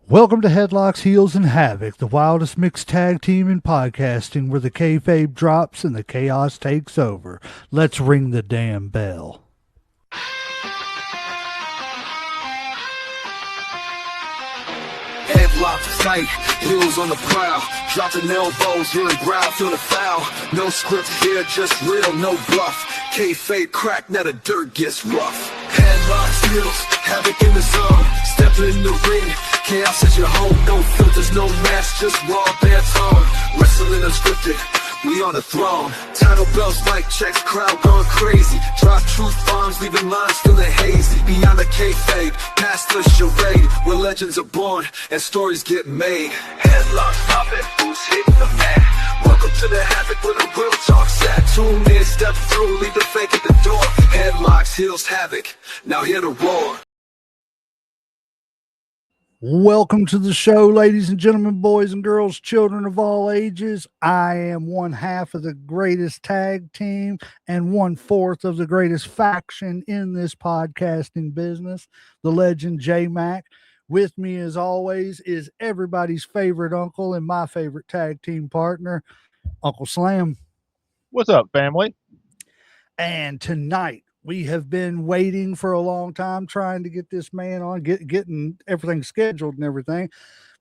Welcome to Headlocks, Heels, and Havoc, the wildest mixed tag team in podcasting, where the kayfabe drops and the chaos takes over. Let's ring the damn bell. Headlocks tight, heels on the prowl, dropping elbows, hearing growl, feel the foul. No script here, just real, no bluff. Kayfabe crack, now the dirt gets rough. Headlocks, heels, havoc in the zone. Stepping in the ring, chaos at your home. No filters, no mask, just raw, bare tone. Wrestling unscripted, we on the throne. Title belts, mic checks, crowd going crazy. Drop truth bombs, leaving lines feeling hazy. Beyond the kayfabe, past the charade, where legends are born and stories get made. Headlocks popping, who's hitting the mat? Welcome to the Havoc, where the real talk's at. Tune in, step through, leave the fake at the door. Headlocks, heels, havoc, now hear the roar. Welcome to the show, ladies and gentlemen, boys and girls, children of all ages. I am one half of the greatest tag team and 1/4 of the greatest faction in this podcasting business, the legend J-Mac. With me, as always, is everybody's favorite uncle and my favorite tag team partner, Uncle Slam. What's up, family? And tonight, we have been waiting for a long time, trying to get this man on, getting everything scheduled and everything.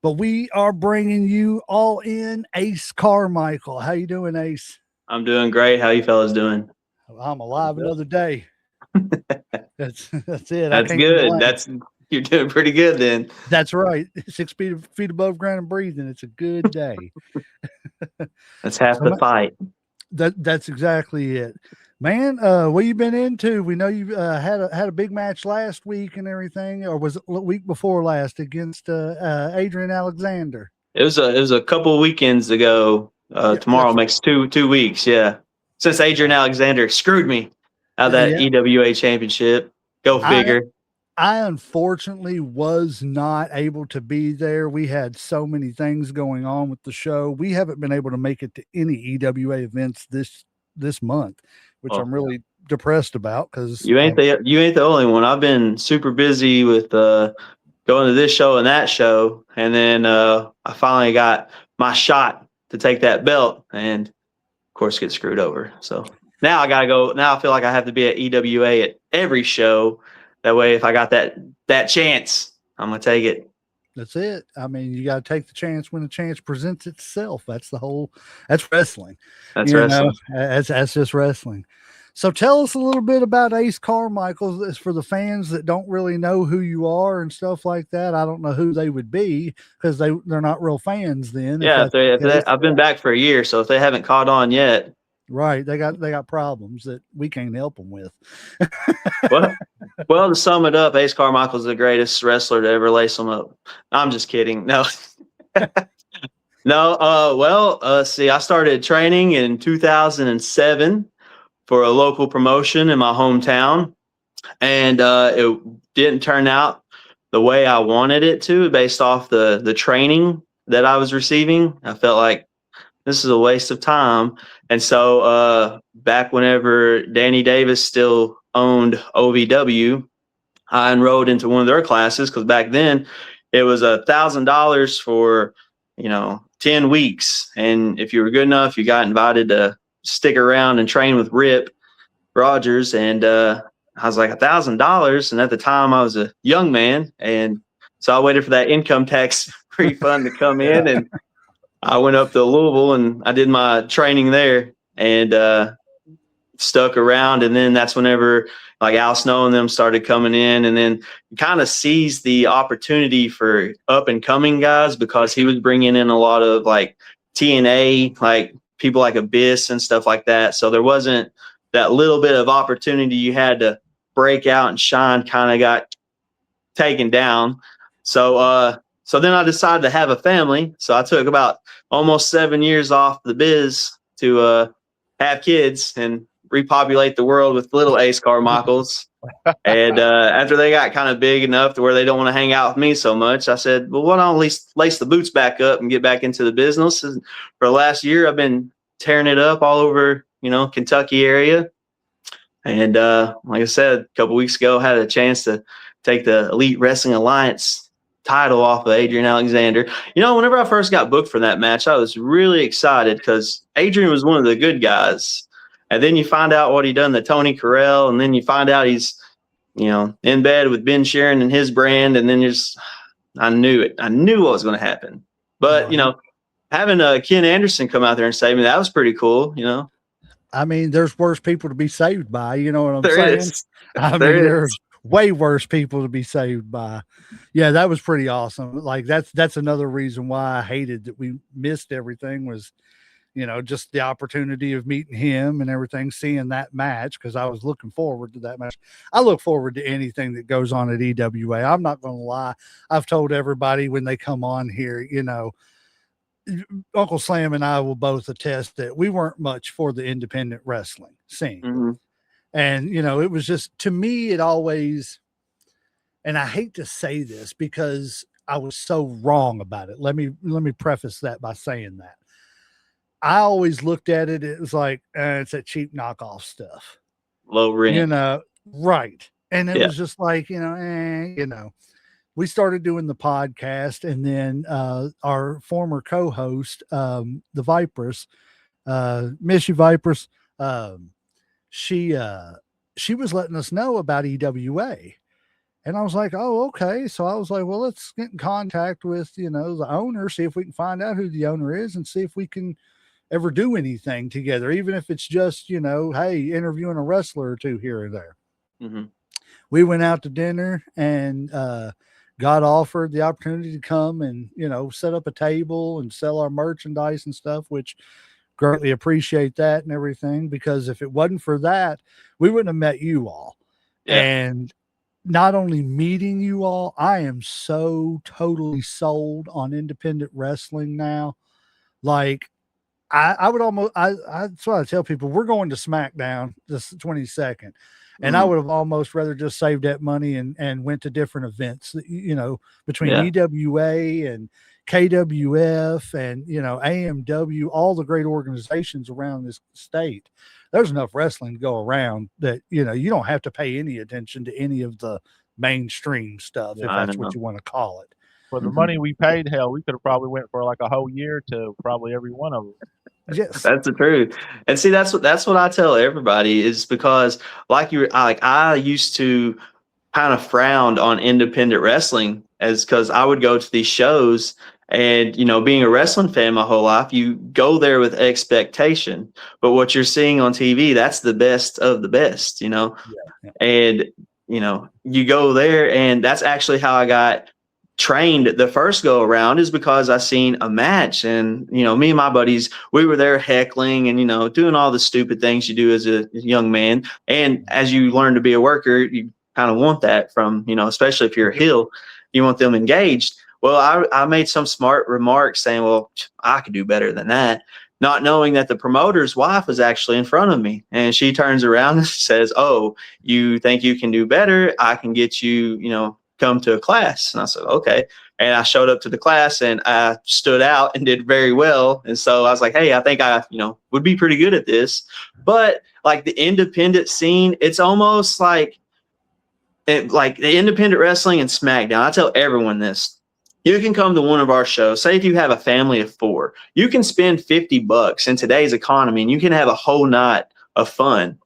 But we are bringing you all in Ace Carmichael. How you doing, Ace? I'm doing great. How you fellas doing? I'm alive another day. That's it. That's good. You're doing pretty good then. That's right. 6 feet above ground and breathing. It's a good day. That's half the fight. That's exactly it. Man, what you been into? We know you had a big match last week and everything, or was it the week before last against Adrian Alexander? It was a couple weekends ago. Tomorrow makes two weeks. Yeah, since Adrian Alexander screwed me out of that EWA championship. Go figure. I unfortunately was not able to be there. We had so many things going on with the show. We haven't been able to make it to any EWA events this month, which I'm really depressed about, because you ain't the only one. I've been super busy with going to this show and that show, and then I finally got my shot to take that belt, and of course get screwed over. So now I gotta go. Now I feel like I have to be at EWA at every show. That way, if I got that chance, I'm gonna take it. That's it. I mean, you got to take the chance when the chance presents itself. That's wrestling. That's wrestling. That's just wrestling. So tell us a little bit about Ace Carmichael. For the fans that don't really know who you are and stuff like that. I don't know who they would be, because they're not real fans then. Yeah, I've been back for a year, so if they haven't caught on yet. Right. They got problems that we can't help them with. Well, to sum it up, Ace Carmichael's the greatest wrestler to ever lace them up. I'm just kidding. No. No. See, I started training in 2007 for a local promotion in my hometown, and it didn't turn out the way I wanted it to based off the training that I was receiving. I felt like this is a waste of time. And so back whenever Danny Davis still owned OVW, I enrolled into one of their classes, because back then it was $1,000 for 10 weeks. And if you were good enough, you got invited to stick around and train with Rip Rogers. And I was like, $1,000. And at the time I was a young man. And so I waited for that income tax refund to come in, and I went up to Louisville and I did my training there, and stuck around. And then that's whenever like Al Snow and them started coming in, and then kind of seized the opportunity for up and coming guys, because he was bringing in a lot of like TNA, like people like Abyss and stuff like that. So there wasn't that little bit of opportunity you had to break out and shine, kind of got taken down. So then I decided to have a family. So I took about almost 7 years off the biz to have kids and repopulate the world with little Ace Carmichaels. And after they got kind of big enough to where they don't want to hang out with me so much, I said, well, why don't I at least lace the boots back up and get back into the business? And for the last year, I've been tearing it up all over, Kentucky area. And like I said, a couple weeks ago, I had a chance to take the Elite Wrestling Alliance title off of Adrian Alexander. You know, whenever I first got booked for that match, I was really excited because Adrian was one of the good guys. And then you find out what he done to Tony Carell, and then you find out he's, you know, in bed with Ben Sharon and his brand, and then I knew it. I knew what was going to happen. But, you know, having Ken Anderson come out there and save me, that was pretty cool, you know. I mean, there's worse people to be saved by, you know what I'm There saying? is. I mean, there's way worse people to be saved by. Yeah, that was pretty awesome. Like that's another reason why I hated that we missed everything was, you know, just the opportunity of meeting him and everything, seeing that match, because I was looking forward to that match. I look forward to anything that goes on at EWA. I'm not going to lie. I've told everybody when they come on here, you know, Uncle Slam and I will both attest that we weren't much for the independent wrestling scene. Mm-hmm. And, you know, it was just, to me, it always, and I hate to say this because I was so wrong about it. Let me preface that by saying that I always looked at it. It was like, it's that cheap knockoff stuff, low rent, you know? Right. And it was just like, you know, we started doing the podcast, and then our former co-host, the Vipers, Miss You Vipers, she was letting us know about EWA. And I was like, oh, okay. So I was like, well, let's get in contact with, you know, the owner, see if we can find out who the owner is and see if we can ever do anything together, even if it's just, you know, hey, interviewing a wrestler or two here or there. Mm-hmm. We went out to dinner and got offered the opportunity to come and, you know, set up a table and sell our merchandise and stuff, which greatly appreciate that and everything, because if it wasn't for that, we wouldn't have met you all. Yeah. And not only meeting you all, I am so totally sold on independent wrestling now. Like, I would almost, that's what I tell people. We're going to SmackDown this 22nd. And I would have almost rather just saved that money and went to different events, you know, between EWA and KWF and, you know, AMW, all the great organizations around this state. There's enough wrestling to go around that, you know, you don't have to pay any attention to any of the mainstream stuff, if that's what you want to call it. For the money we paid, hell, we could have probably went for like a whole year to probably every one of them. Yes, that's the truth. And see, that's what I tell everybody is because I used to kind of frowned on independent wrestling as because I would go to these shows and, you know, being a wrestling fan my whole life, you go there with expectation, but what you're seeing on TV, that's the best of the best, you know? Yeah. And, you know, you go there and that's actually how I got trained the first go around is because I seen a match and, you know, me and my buddies, we were there heckling and, you know, doing all the stupid things you do as a young man. And as you learn to be a worker, you kind of want that from, you know, especially if you're a heel, you want them engaged. Well, I made some smart remarks saying, well, I could do better than that, not knowing that the promoter's wife was actually in front of me. And she turns around and says, oh, you think you can do better? I can get you, you know, come to a class. And I said, okay. And I showed up to the class and I stood out and did very well. And so I was like, hey, I think I, you know, would be pretty good at this. But like the independent scene, it's almost like the independent wrestling and SmackDown. I tell everyone this. You can come to one of our shows. Say if you have a family of 4, you can spend $50 in today's economy and you can have a whole night of fun.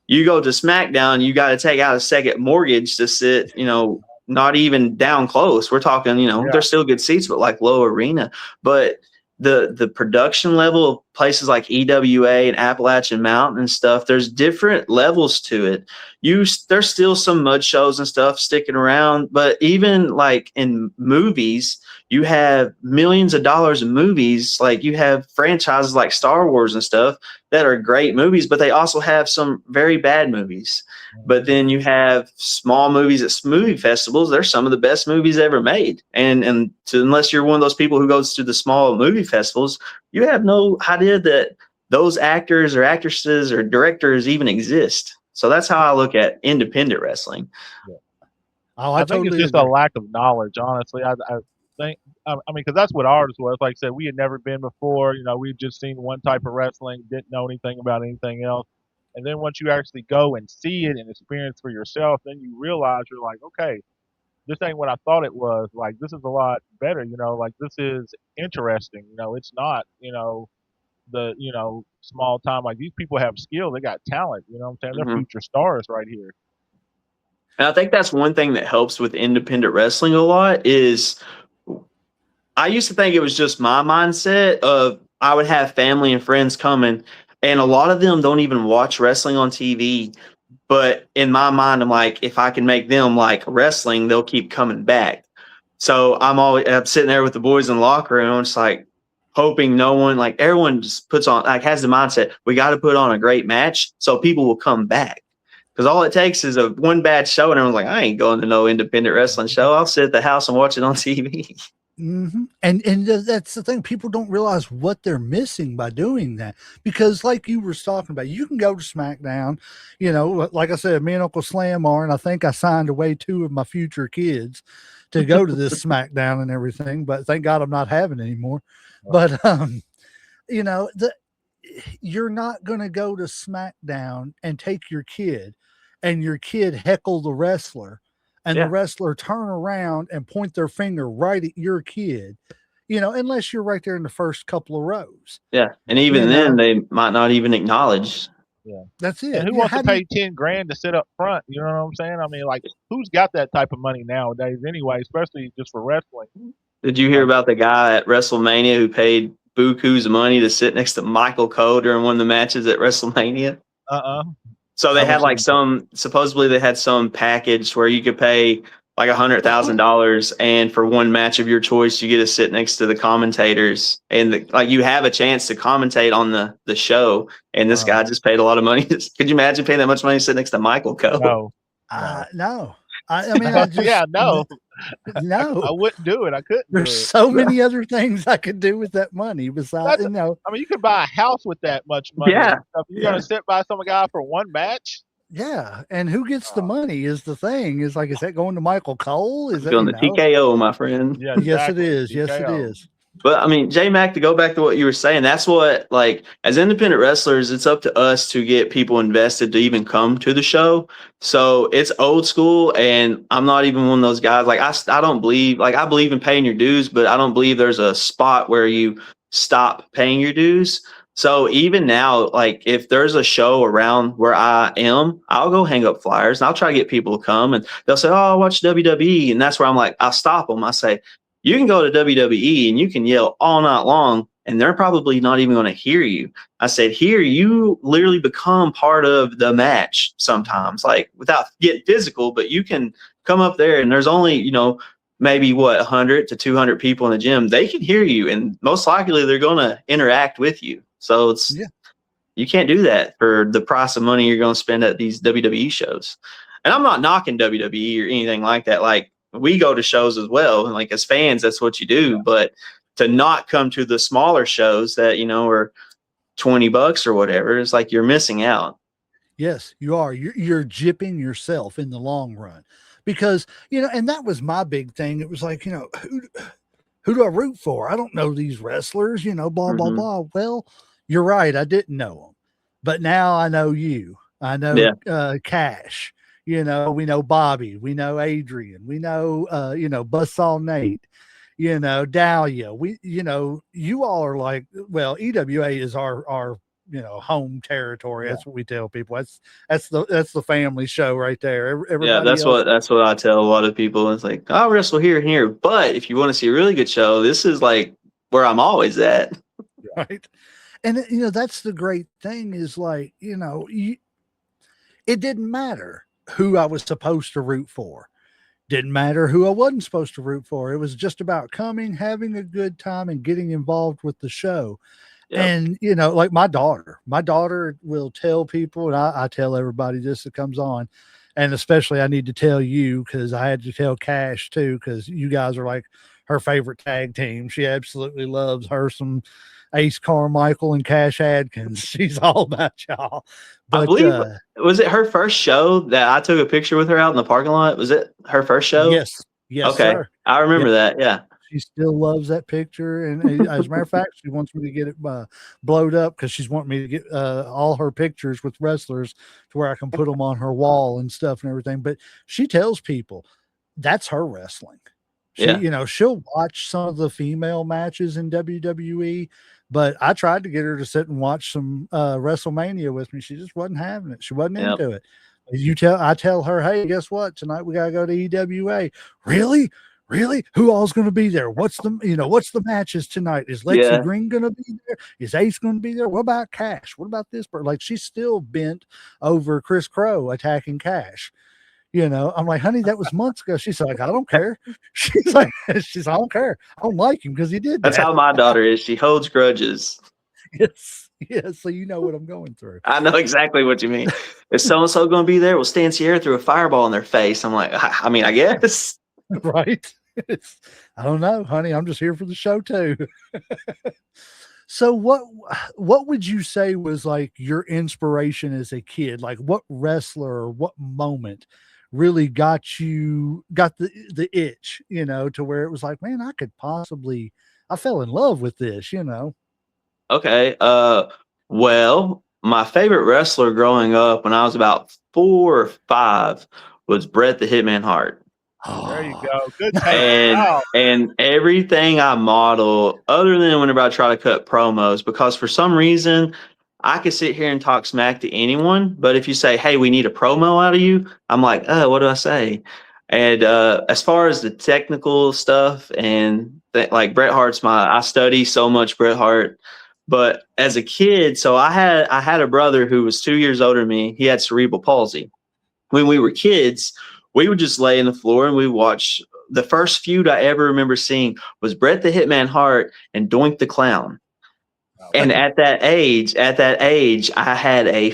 You go to SmackDown, you got to take out a second mortgage to sit, you know, not even down close. We're talking, you know, there's still good seats, but like low arena. But the production level of places like EWA and Appalachian Mountain and stuff, there's different levels to it. There's still some mud shows and stuff sticking around, but even like in movies, you have millions of dollars in movies. Like you have franchises like Star Wars and stuff that are great movies, but they also have some very bad movies. But then you have small movies at movie festivals. They're some of the best movies ever made. And unless you're one of those people who goes to the small movie festivals, you have no idea that those actors or actresses or directors even exist. So that's how I look at independent wrestling. Yeah. Oh, I think it's just a lack of knowledge, honestly. I think, I mean, because that's what ours was. Like I said, we had never been before. You know, we'd just seen one type of wrestling, didn't know anything about anything else. And then once you actually go and see it and experience for yourself, then you realize you're like, okay, this ain't what I thought it was. Like, this is a lot better, like, this is interesting. It's not, the, small time. Like, these people have skill. They got talent. You know what I'm saying? They're Mhm. future stars right here. And I think that's one thing that helps with independent wrestling a lot is I used to think it was just my mindset of I would have family and friends coming, and a lot of them don't even watch wrestling on TV. But in my mind, I'm like, if I can make them like wrestling, they'll keep coming back. So I'm sitting there with the boys in the locker room. I'm just like hoping no one, like everyone just puts on, like has the mindset, we got to put on a great match so people will come back. Because all it takes is a one bad show, and everyone's like, I ain't going to no independent wrestling show. I'll sit at the house and watch it on TV. And that's the thing. People don't realize what they're missing by doing that, because like you were talking about, you can go to SmackDown, like I said, me and Uncle Slam are, and I think I signed away 2 of my future kids to go to this SmackDown and everything, but thank God I'm not having anymore. But, you're not going to go to SmackDown and take your kid and your kid heckle the wrestler and the wrestler turn around and point their finger right at your kid, unless you're right there in the first couple of rows. Yeah. And even then they might not even acknowledge. Yeah. That's it. And who wants to pay 10 grand to sit up front? You know what I'm saying? I mean, like, who's got that type of money nowadays anyway, especially just for wrestling? Did you hear about the guy at WrestleMania who paid bukus of money to sit next to Michael Cole during one of the matches at WrestleMania? So they had like supposedly they had some package where you could pay like $100,000, and for one match of your choice, you get to sit next to the commentators, and like you have a chance to commentate on the show. And this guy just paid a lot of money. Could you imagine paying that much money to sit next to Michael Cole? No. No. I mean, I just, no. No, I wouldn't do it. I couldn't. There's so many other things I could do with that money besides, I mean, you could buy a house with that much money. Yeah. You're going to sit by some guy for one match? Yeah. And who gets the money is the thing. Is like, is that going to Michael Cole? Is that going to TKO, my friend? Yeah, exactly. Yes, it is. TKO. Yes, it is. But I mean, J Mac, to go back to what you were saying, that's what, like, as independent wrestlers, it's up to us to get people invested to even come to the show. So it's old school, and I'm not even one of those guys. Like, I don't believe, like, I believe in paying your dues, but I don't believe there's a spot where you stop paying your dues. So even now, like, if there's a show around where I am, I'll go hang up flyers and I'll try to get people to come, and they'll say, oh, I watch WWE. And that's where I'm like, I'll stop them. I say, you can go to WWE and you can yell all night long, and they're probably not even going to hear you. I said, here, you literally become part of the match sometimes, like without getting physical, but you can come up there and there's only, maybe 100 to 200 people in the gym. They can hear you, and most likely they're going to interact with you. So you can't do that for the price of money you're going to spend at these WWE shows. And I'm not knocking WWE or anything like that. Like, we go to shows as well, and like as fans, that's what you do. But to not come to the smaller shows that are $20 or whatever, it's like you're missing out. Yes, you are. You're gypping yourself in the long run, because and that was my big thing. It was like, who do I root for? I don't know these wrestlers. Blah blah blah. Well, you're right. I didn't know them, but now I know you. I know Cash. We know Bobby, we know Adrian, we know, Buzzsaw Nate, Dahlia. You all are like, well, EWA is our home territory. That's what we tell people. That's the family show right there. That's what I tell a lot of people. It's like, I'll wrestle here and here, but if you want to see a really good show, this is like where I'm always at. Right. And that's the great thing is like, it didn't matter who I was supposed to root for. Didn't matter who I wasn't supposed to root for. It was just about coming, having a good time, and getting involved with the show. Yep. And, like my daughter will tell people, and I tell everybody this that comes on, and especially I need to tell you, because I had to tell Cash too, because you guys are like her favorite tag team. She absolutely loves her some Ace Carmichael and Cash Adkins. She's all about y'all. But, I believe, was it her first show that I took a picture with her out in the parking lot? Was it her first show? Yes. Yes, okay. Sir. I remember that. Yeah. She still loves that picture. And as a matter of fact, she wants me to get it blowed up, because she's wanting me to get all her pictures with wrestlers to where I can put them on her wall and stuff and everything. But she tells people, that's her wrestling. She, Yeah. you know, she'll watch some of the female matches in WWE, but I tried to get her to sit and watch some WrestleMania with me. She just wasn't having it. She wasn't Yep. into it. I tell her, hey, guess what? Tonight we gotta go to EWA. Really? Really? Who all's gonna be there? What's the matches tonight? Is Lexi Yeah. Green gonna be there? Is Ace gonna be there? What about Cash? What about this? Like, she's still bent over Chris Crow attacking Cash. You know, I'm like, honey, that was months ago. She's like, I don't care. She's like, I don't care. I don't like him because he did that. That's how my daughter is. She holds grudges. Yes. Yes. So you know what I'm going through. I know exactly what you mean. Is so-and-so going to be there? Well, Stan Sierra threw a fireball in their face. I'm like, I mean, I guess. Right. I don't know, honey. I'm just here for the show too. So what would you say was like your inspiration as a kid? Like, what wrestler or what moment really got the itch, you know, to where it was like, man, I fell in love with this, you know? Okay. Well, my favorite wrestler growing up when I was about 4 or 5 was Bret the Hitman Hart. There you Oh, go. Good take. And Wow. and everything I model, other than whenever I try to cut promos, because for some reason I could sit here and talk smack to anyone, but if you say, "Hey, we need a promo out of you," I'm like, "Oh, what do I say?" And as far as the technical stuff and like Bret Hart's I study so much Bret Hart. But as a kid, so I had a brother who was 2 years older than me. He had cerebral palsy. When we were kids, we would just lay on the floor and we watch. The first feud I ever remember seeing was Bret the Hitman Hart and Doink the Clown. And at that age, I had a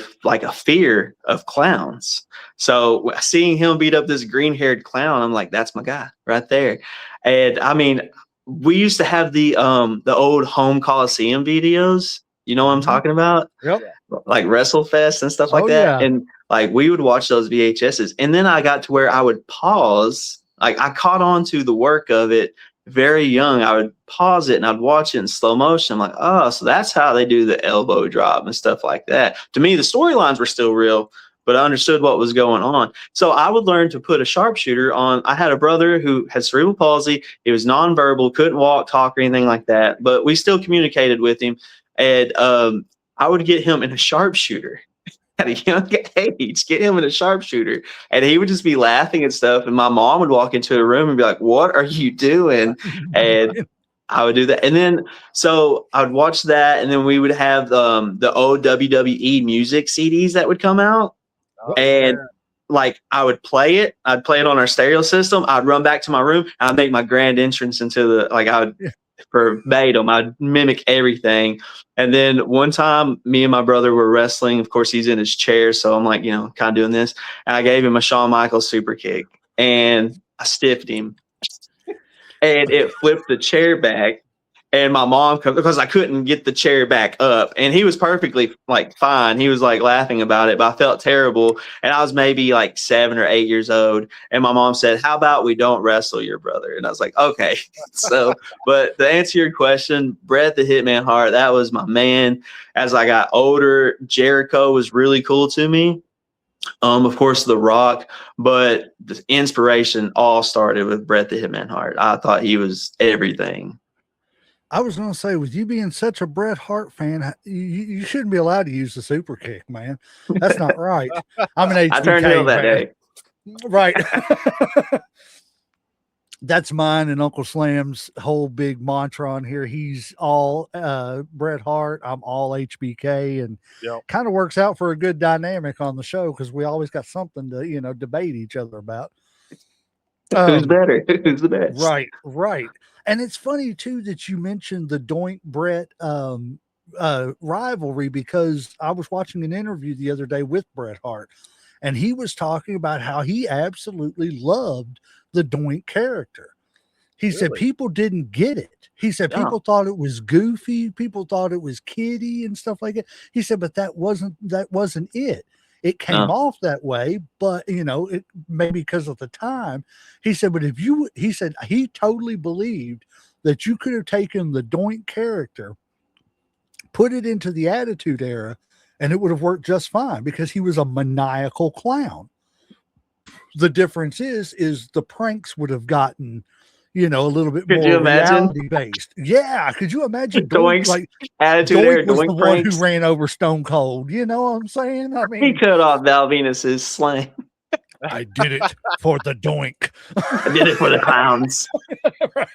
fear of clowns. So seeing him beat up this green-haired clown, I'm like, that's my guy right there. And I mean, we used to have the old home Coliseum videos. You know what I'm talking about? Yep. Like WrestleFest and stuff like that. Yeah. And like we would watch those VHSs. And then I got to where I would pause. Like I caught on to the work of it very young. I would pause it and I'd watch it in slow motion. I'm like, oh, so that's how they do the elbow drop and stuff like that. To me, the storylines were still real, but I understood what was going on. So I would learn to put a sharpshooter on. I had a brother who had cerebral palsy. He was nonverbal, couldn't walk, talk, or anything like that, but we still communicated with him. And I would get him in a sharpshooter at a young age, get him in a sharpshooter, and he would just be laughing and stuff. And my mom would walk into a room and be like, "What are you doing?" And I would do that. And then, so I would watch that. And then we would have the old WWE music CDs that would come out. Oh, And yeah. like, I would play it. I'd play it on our stereo system. I'd run back to my room. And I'd make my grand entrance into I would verbatim. I'd mimic everything. And then one time, me and my brother were wrestling. Of course, he's in his chair. So I'm like, kind of doing this. And I gave him a Shawn Michaels super kick. And I stiffed him. And it flipped the chair back. And my mom, because I couldn't get the chair back up, and he was perfectly fine. He was laughing about it, but I felt terrible. And I was maybe 7 or 8 years old. And my mom said, "How about we don't wrestle your brother?" And I was like, "Okay." So, but to answer your question, Bret the Hitman Hart, that was my man. As I got older, Jericho was really cool to me. Of course, The Rock, but the inspiration all started with Bret the Hitman Hart. I thought he was everything. I was going to say, with you being such a Bret Hart fan, you shouldn't be allowed to use the super kick, man. That's not right. I'm an HBK I turned heel that fan. day. Right. That's mine and Uncle Slam's whole big mantra on here. He's all Bret Hart. I'm all HBK, and kind of works out for a good dynamic on the show because we always got something to, debate each other about. Who's better? Who's the best? Right, right. And it's funny too that you mentioned the Doink Bret rivalry, because I was watching an interview the other day with Bret Hart, and he was talking about how he absolutely loved the Doink character. He said people didn't get it. He said people thought it was goofy, people thought it was kiddie and stuff like that. He said, but that wasn't it. It came off that way, but it maybe because of the time. He said, but he said he totally believed that you could have taken the Doink character, put it into the Attitude Era, and it would have worked just fine because he was a maniacal clown. the difference is the pranks would have gotten, a little bit Could more you imagine? reality based. Yeah, could you imagine Doink's Like attitude Doink era, was the Doink one who pranks. ran over Stone Cold. You know what I'm saying? I He mean, cut off Val Venus's slang. I did it for the Doink. I did it for the clowns. Right.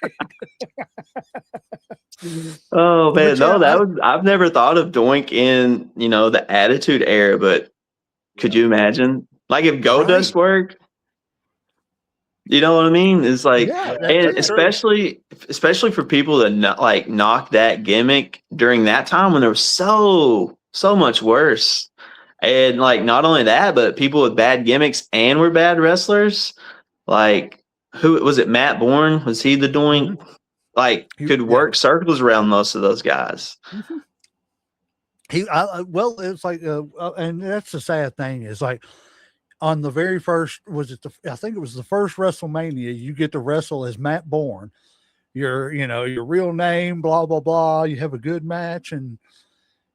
Oh man, But yeah, I've never thought of Doink in the Attitude Era, but could you imagine? Like if Goldust worked, you know what I mean? It's like, Yeah, and that's true. especially for people that knock that gimmick during that time when there was so much worse. And like not only that, but people with bad gimmicks and were bad wrestlers. Like who was it? Matt Bourne? Was he the Doink? Mhm. Like could work circles around most of those guys. Mhm. Well, it's like, and that's the sad thing is like on the very first, I think it was the first WrestleMania, you get to wrestle as Matt Bourne, your real name, blah, blah, blah. You have a good match. And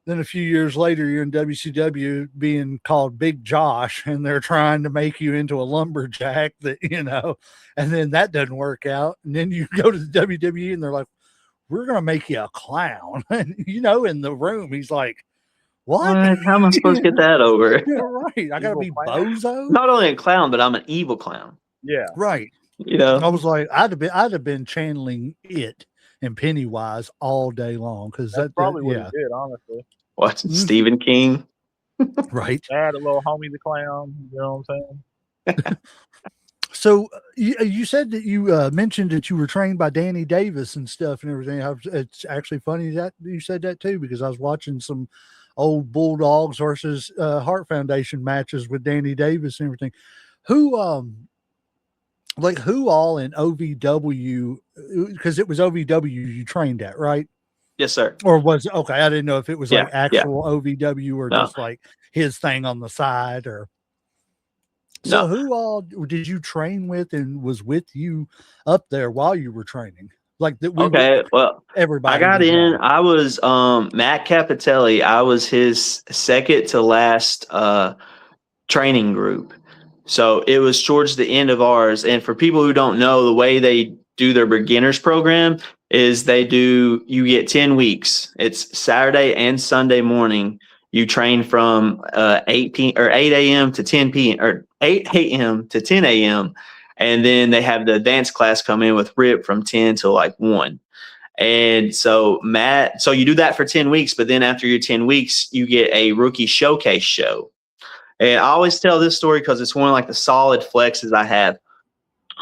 then a few years later, you're in WCW being called Big Josh, and they're trying to make you into a lumberjack and then that doesn't work out. And then you go to the WWE and they're like, we're going to make you a clown. And, in the room, he's like, what? How am I supposed to get that over? Yeah, right. I got to be bozo. Not only a clown, but I'm an evil clown. Yeah. Right. I was like, I'd have been channeling it and Pennywise all day long. Cause that's probably what he did, honestly. Watching Stephen King. Right. Add a little Homie the Clown. You know what I'm saying? So you said that you mentioned that you were trained by Danny Davis and stuff and everything. It's actually funny that you said that too, because I was watching some old Bulldogs versus Heart Foundation matches with Danny Davis and everything. Who all in OVW, because it was OVW you trained at, right? Yes, sir. Or was okay? I didn't know if it was like actual OVW or just like his thing on the side or. So who all did you train with and was with you up there while you were training? Like that. Everybody. I got in. I was Matt Capitelli. I was his second to last training group. So it was towards the end of ours. And for people who don't know, the way they do their beginners program is you get 10 weeks. It's Saturday and Sunday morning. You train from 8 a.m. to 10 p.m. or 8 a.m. to 10 a.m. And then they have the advanced class come in with Rip from 10 to like 1. And so you do that for 10 weeks, but then after your 10 weeks, you get a rookie showcase show. And I always tell this story because it's one of like the solid flexes I have.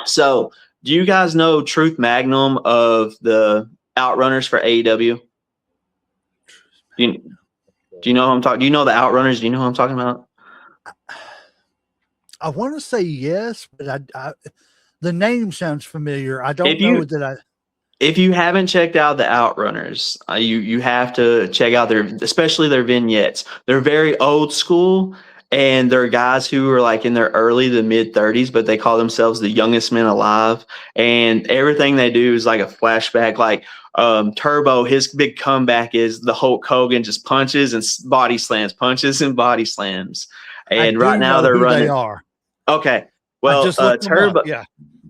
So do you guys know Truth Magnum of the Outrunners for AEW? Do you know who I'm talking? Do you know the Outrunners? Do you know who I'm talking about? I want to say yes, but the name sounds familiar. I don't know that I. If you haven't checked out the Outrunners, you have to check out especially their vignettes. They're very old school, and they're guys who are like in their early to mid 30s, but they call themselves the youngest men alive. And everything they do is like a flashback. Like Turbo, his big comeback is the Hulk Hogan just punches and body slams, punches and body slams. And right now they're running. They are. Okay. Well, Turbo.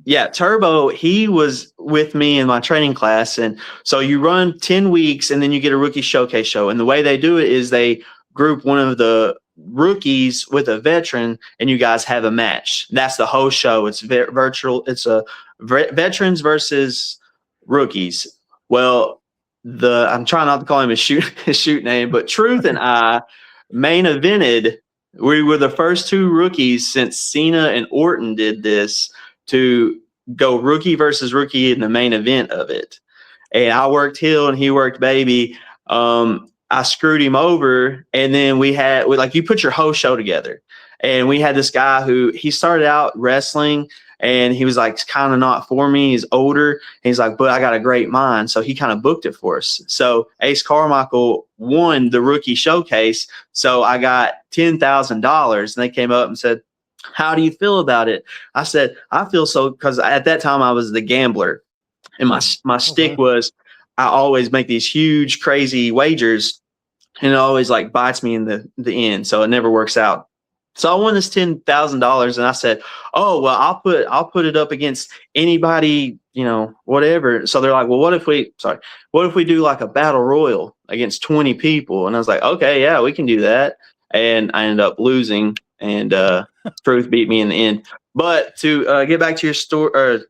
Yeah, Turbo, he was with me in my training class. And so you run 10 weeks and then you get a rookie showcase show. And the way they do it is they group one of the rookies with a veteran and you guys have a match. That's the whole show. It's virtual. It's a veterans versus rookies. Well, I'm trying not to call him his shoot name, but Truth and I main evented. We were the first two rookies since Cena and Orton did this to go rookie versus rookie in the main event of it. And I worked heel and he worked baby. I screwed him over. And then you put your whole show together. And we had this guy who he started out wrestling and he was like kind of not for me. He's older. And he's like, but I got a great mind. So he kind of booked it for us. So Ace Carmichael won the rookie showcase. So I got $10,000 and they came up and said, how do you feel about it? I said, I feel so, because at that time I was the gambler and my stick was, I always make these huge, crazy wagers and it always like bites me in the end. So it never works out. So I won this $10,000, and I said, "Oh well, I'll put it up against anybody, whatever." So they're like, "Well, what if we do like a battle royal against 20 people?" And I was like, "Okay, yeah, we can do that." And I ended up losing, and Truth beat me in the end. But to get back to your story or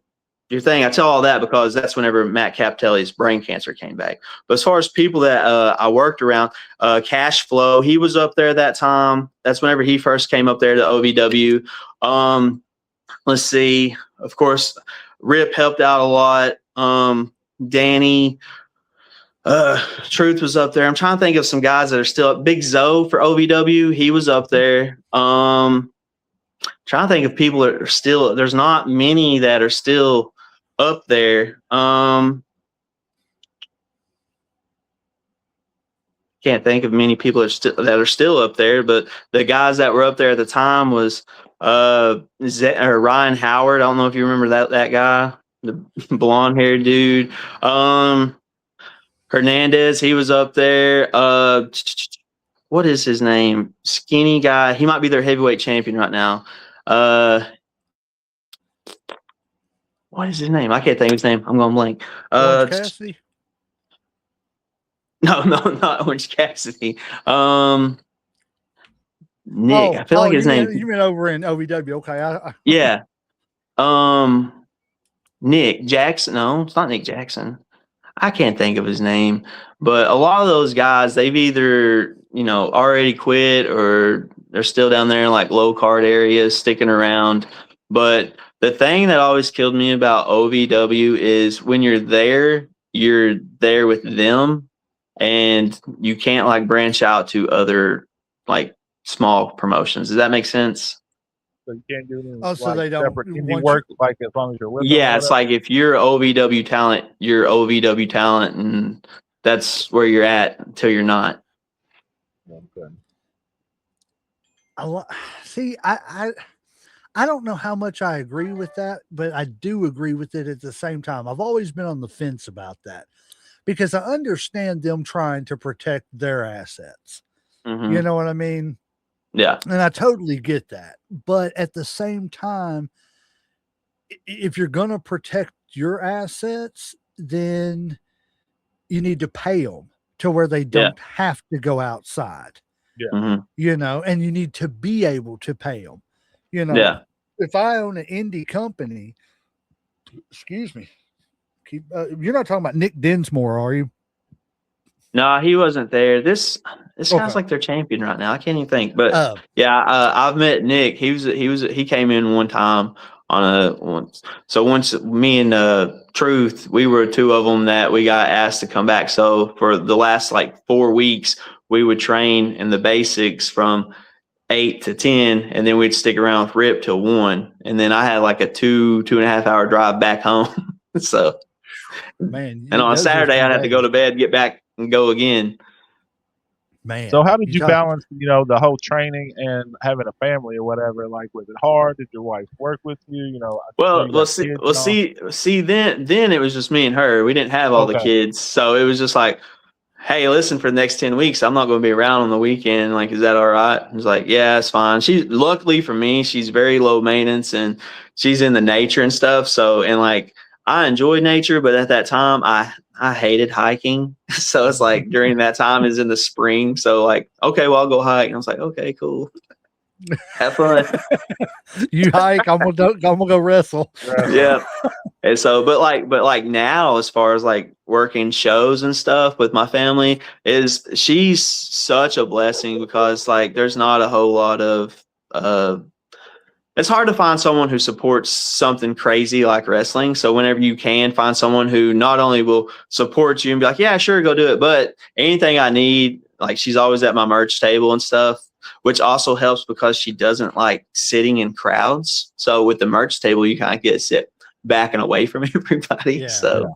your thing, I tell all that because that's whenever Matt Capitelli's brain cancer came back. But as far as people that I worked around, Cash Flow, he was up there that time. That's whenever he first came up there to OVW. Let's see. Of course, Rip helped out a lot. Danny, Truth was up there. I'm trying to think of some guys that are still up. Big Zoe for OVW, he was up there. Trying to think of people that are still. There's not many that are still up there. Can't think of many people that are still up there, but the guys that were up there at the time was Ryan Howard. I don't know if you remember that guy, the blonde haired dude. Hernandez, he was up there. What is his name? Skinny guy. He might be their heavyweight champion right now. What is his name? I can't think of his name. I'm going blank. Orange Cassidy? No, not Orange Cassidy. Nick. I feel like his name. You mean over in OVW? Okay. Yeah. Nick Jackson. No, it's not Nick Jackson. I can't think of his name. But a lot of those guys, they've either already quit or they're still down there in like low card areas sticking around. But the thing that always killed me about OVW is when you're there with them, and you can't like branch out to other like small promotions. Does that make sense? So you can't do any so they don't separate indie work like as long as you're with them. Yeah, it's like if you're OVW talent, you're OVW talent, and that's where you're at until you're not. Okay. See, I don't know how much I agree with that, but I do agree with it at the same time. I've always been on the fence about that because I understand them trying to protect their assets. Mm-hmm. You know what I mean? Yeah. And I totally get that. But at the same time, if you're going to protect your assets, then you need to pay them to where they don't have to go outside. Yeah. Mm-hmm. And you need to be able to pay them. If I own an indie company, excuse me, you're not talking about Nick Dinsmore, are you? No, he wasn't there. This guy's like their champion right now. I can't even think, but I've met Nick. He came in one time so once me and Truth, we were two of them that we got asked to come back. So for the last like 4 weeks, we would train in the basics from 8 to 10, and then we'd stick around with Rip till 1, and then I had like a 2.5 hour drive back home. So, man, and on Saturday I'd have to go to bed, get back, and go again. Man, so how did you balance, the whole training and having a family or whatever? Like, was it hard? Did your wife work with you? See, then it was just me and her. We didn't have all the kids, so it was just like, hey, listen, for the next 10 weeks, I'm not going to be around on the weekend. Like, is that all right? I was like, yeah, it's fine. Luckily for me, she's very low maintenance and she's in the nature and stuff. So, and like, I enjoy nature, but at that time I hated hiking. So it's like during that time is in the spring. So like, okay, well, I'll go hike. And I was like, okay, cool. Have fun. You hike, I'm gonna go wrestle. Yeah. And so, but like now, as far as like working shows and stuff with my family, she's such a blessing because like there's not a whole lot of it's hard to find someone who supports something crazy like wrestling. So whenever you can find someone who not only will support you and be like, yeah, sure, go do it, but anything I need, like she's always at my merch table and stuff, which also helps because she doesn't like sitting in crowds. So with the merch table, you kind of get to sit back and away from everybody. Yeah, so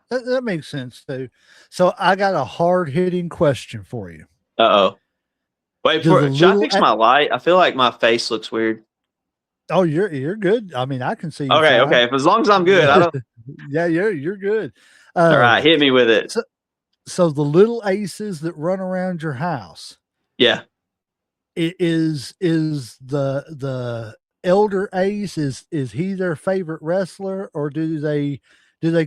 that makes sense too. So I got a hard hitting question for you. Wait, should I fix my light? I feel like my face looks weird. Oh, you're good. I mean, I can see you. Okay. As long as I'm good, I don't. Yeah, you're good. All right, hit me with it. So the little aces that run around your house. Yeah. is the elder Ace, is he their favorite wrestler, or do they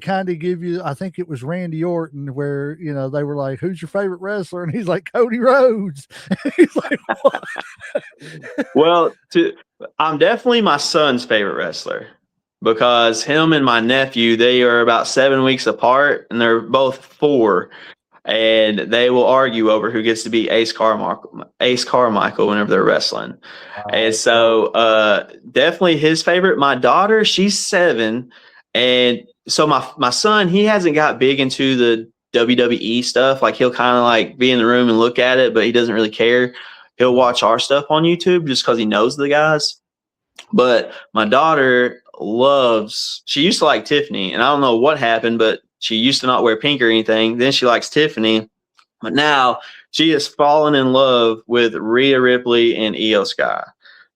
kind of give you, I think it was Randy Orton, where, you know, they were like, who's your favorite wrestler? And he's like, Cody Rhodes. He's like, what? Well, I'm definitely my son's favorite wrestler because him and my nephew, they are about 7 weeks apart and they're both 4. And they will argue over who gets to be Ace Carmichael whenever they're wrestling. And so definitely his favorite. My daughter, she's 7. And so my son, he hasn't got big into the WWE stuff. Like he'll kind of like be in the room and look at it, but he doesn't really care. He'll watch our stuff on YouTube just because he knows the guys. But my daughter she used to like Tiffany, and I don't know what happened, but she used to not wear pink or anything. Then she likes Tiffany, but now she has fallen in love with Rhea Ripley and Io Sky.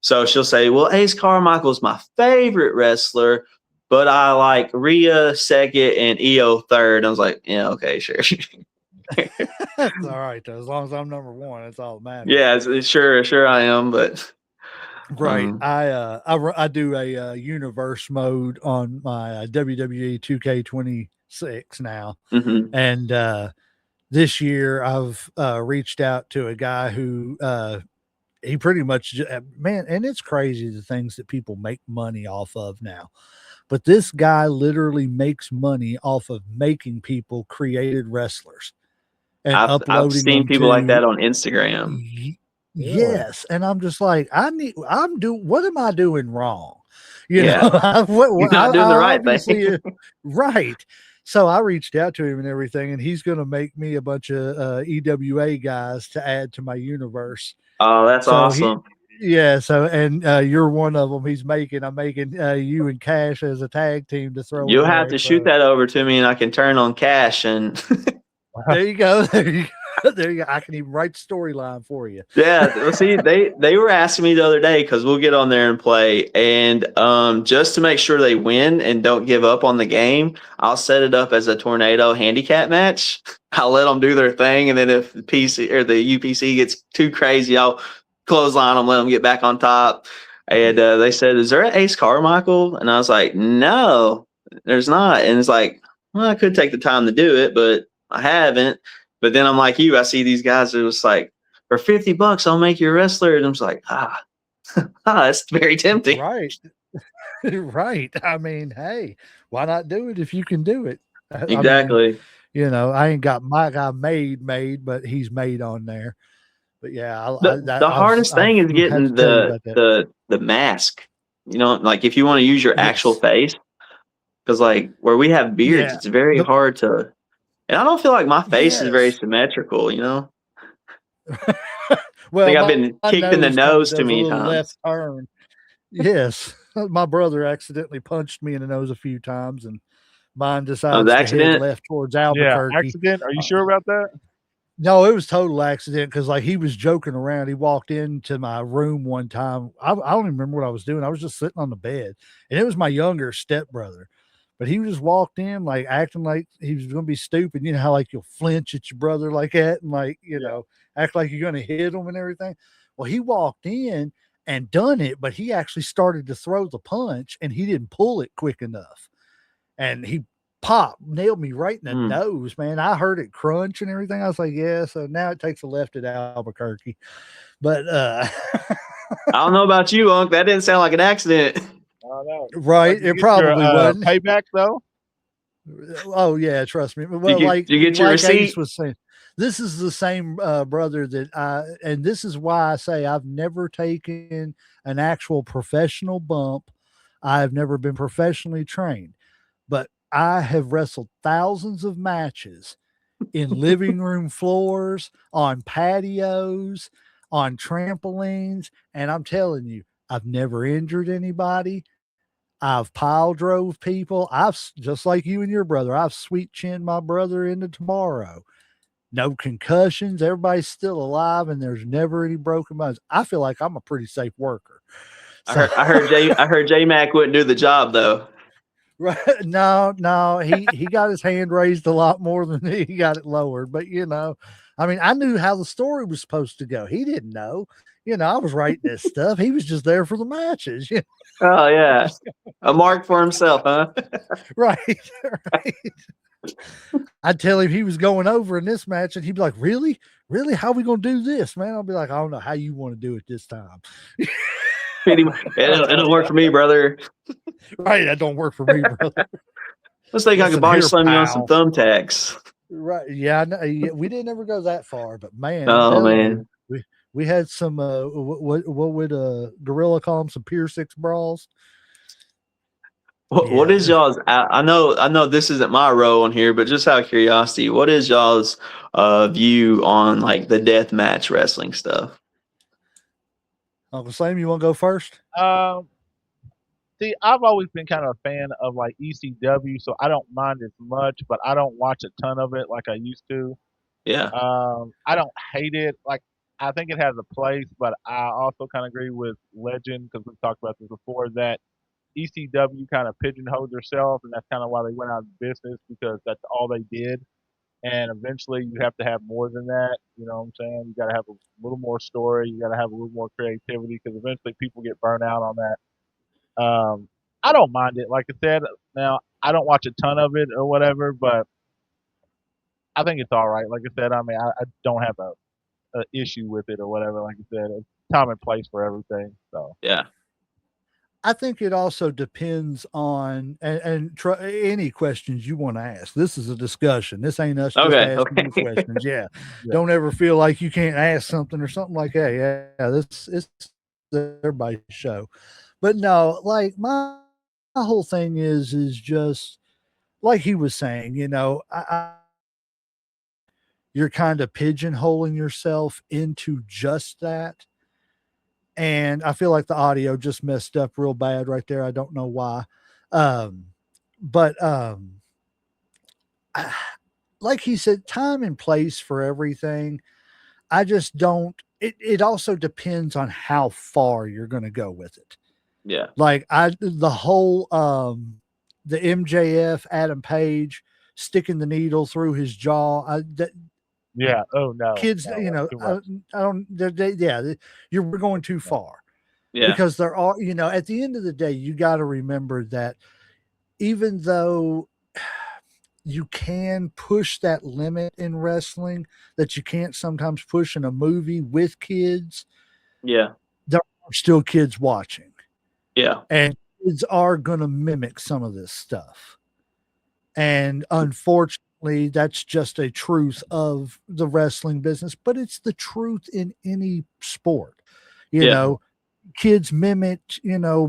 So she'll say, well, Ace Carmichael's my favorite wrestler, but I like Rhea second and Io third. I was like, yeah, okay, sure. That's all right, though. As long as I'm number 1, that's all that matters. Yeah, sure I am, but right. I do a universe mode on my WWE 2K26 now. Mm-hmm. And this year I've reached out to a guy who he pretty much, man, and it's crazy the things that people make money off of now. But this guy literally makes money off of making people created wrestlers and uploading. I've seen people like that on Instagram. Yes, and I'm just like, what am I doing wrong? You know, you're not doing the right thing. Right. So I reached out to him and everything, and he's going to make me a bunch of EWA guys to add to my universe. Oh, that's awesome. So, and you're one of them. I'm making you and Cash as a tag team to throw. You'll have to shoot that over to me, and I can turn on Cash. And there you go. There you go. I can even write the storyline for you. Yeah. Well, see, they were asking me the other day because we'll get on there and play, and just to make sure they win and don't give up on the game, I'll set it up as a tornado handicap match. I'll let them do their thing, and then if the PC or the UPC gets too crazy, I'll clothesline them, let them get back on top. And they said, is there an Ace Carmichael? And I was like, no, there's not. And it's like, well, I could take the time to do it, but I haven't. But then I'm like you, I see these guys that was like, for $50, I'll make you a wrestler. And I'm just like, that's very tempting. Right. Right. I mean, hey, why not do it if you can do it? Exactly. I mean, you know, I ain't got my guy made, but he's made on there. But yeah, the hardest thing is getting the mask. You know, like if you want to use your actual face, because like where we have beards, it's very hard to. And I don't feel like my face is very symmetrical. You know. Well, I think I've been kicked in the nose too many times. Left turn. Yes, my brother accidentally punched me in the nose a few times, and mine decided to head left towards Albuquerque. Yeah, accident. Are you sure about that? No, it was total accident because like he was joking around. He walked into my room one time. I don't even remember what I was doing. I was just sitting on the bed, and it was my younger stepbrother. But he just walked in like acting like he was going to be stupid. You know how like you'll flinch at your brother like that and like, you know, act like you're going to hit him and everything. Well, he walked in and done it, but he actually started to throw the punch and he didn't pull it quick enough. And he nailed me right in the nose, man. I heard it crunch and everything. I was like, yeah, so now it takes a left at Albuquerque. But I don't know about you, Unc. That didn't sound like an accident. Right, it probably wasn't. Payback though. Oh yeah, trust me. Well, did you get your receipt? Ace was saying, this is the same brother that and this is why I say I've never taken an actual professional bump. I've never been professionally trained, but I have wrestled thousands of matches in living room floors, on patios, on trampolines, and I'm telling you, I've never injured anybody. I've pile drove people. I've, just like you and your brother, I've sweet chinned my brother into tomorrow. No concussions. Everybody's still alive, and there's never any broken bones. I feel like I'm a pretty safe worker. So, I heard J Mac wouldn't do the job though. Right? No, he got his hand raised a lot more than he got it lowered. But you know, I mean, I knew how the story was supposed to go. He didn't know. I was writing this stuff. He was just there for the matches. Oh yeah, a mark for himself, huh? Right. Right. I'd tell him he was going over in this match, and he'd be like, "Really? Really? How are we going to do this, man?" I'll be like, "I don't know how you want to do it this time." It'll work for me, brother. Right. That don't work for me, brother. Let's think I Listen could body here, slam you on some pal. thumbtacks. Right. Yeah, yeah. We didn't ever go that far, but man, I'm Oh telling man. you, we had some what would Gorilla call them, some Pier 6 brawls. What is y'all's? I know this isn't my role on here, but just out of curiosity, what is y'all's view on like the death match wrestling stuff? Uncle Sam, you want to go first? See, I've always been kind of a fan of like ECW, so I don't mind as much, but I don't watch a ton of it like I used to. Yeah, I don't hate it. Like, I think it has a place, but I also kind of agree with Legend because we've talked about this before that ECW kind of pigeonholed themselves, and that's kind of why they went out of business because that's all they did. And eventually, you have to have more than that. You know what I'm saying? You got to have a little more story. You got to have a little more creativity because eventually people get burnt out on that. I don't mind it. Like I said, now I don't watch a ton of it or whatever, but I think it's all right. Like I said, I mean, I don't have a issue with it or whatever. Like I said, it's time and place for everything. So yeah, I think it also depends on any questions you want to ask. This is a discussion. This ain't us just okay, asking you okay. questions. Yeah. yeah, Don't ever feel like you can't ask something or something like that. Yeah. This is everybody's show. But no, like my whole thing is just like he was saying, you're kind of pigeonholing yourself into just that. And I feel like the audio just messed up real bad right there. I don't know why. But like he said, time and place for everything. I just don't. It also depends on how far you're going to go with it. Yeah, Like the whole the MJF Adam Page sticking the needle through his jaw. yeah. Oh no, Kids, no, that's too much. I don't. We're going too far. yeah, Because there are, at the end of the day, you got to remember that even though you can push that limit in wrestling that you can't sometimes push in a movie with kids, yeah, there are still kids watching, yeah, and kids are going to mimic some of this stuff. And unfortunately, that's just a truth of the wrestling business, but it's the truth in any sport. yeah, Kids mimic,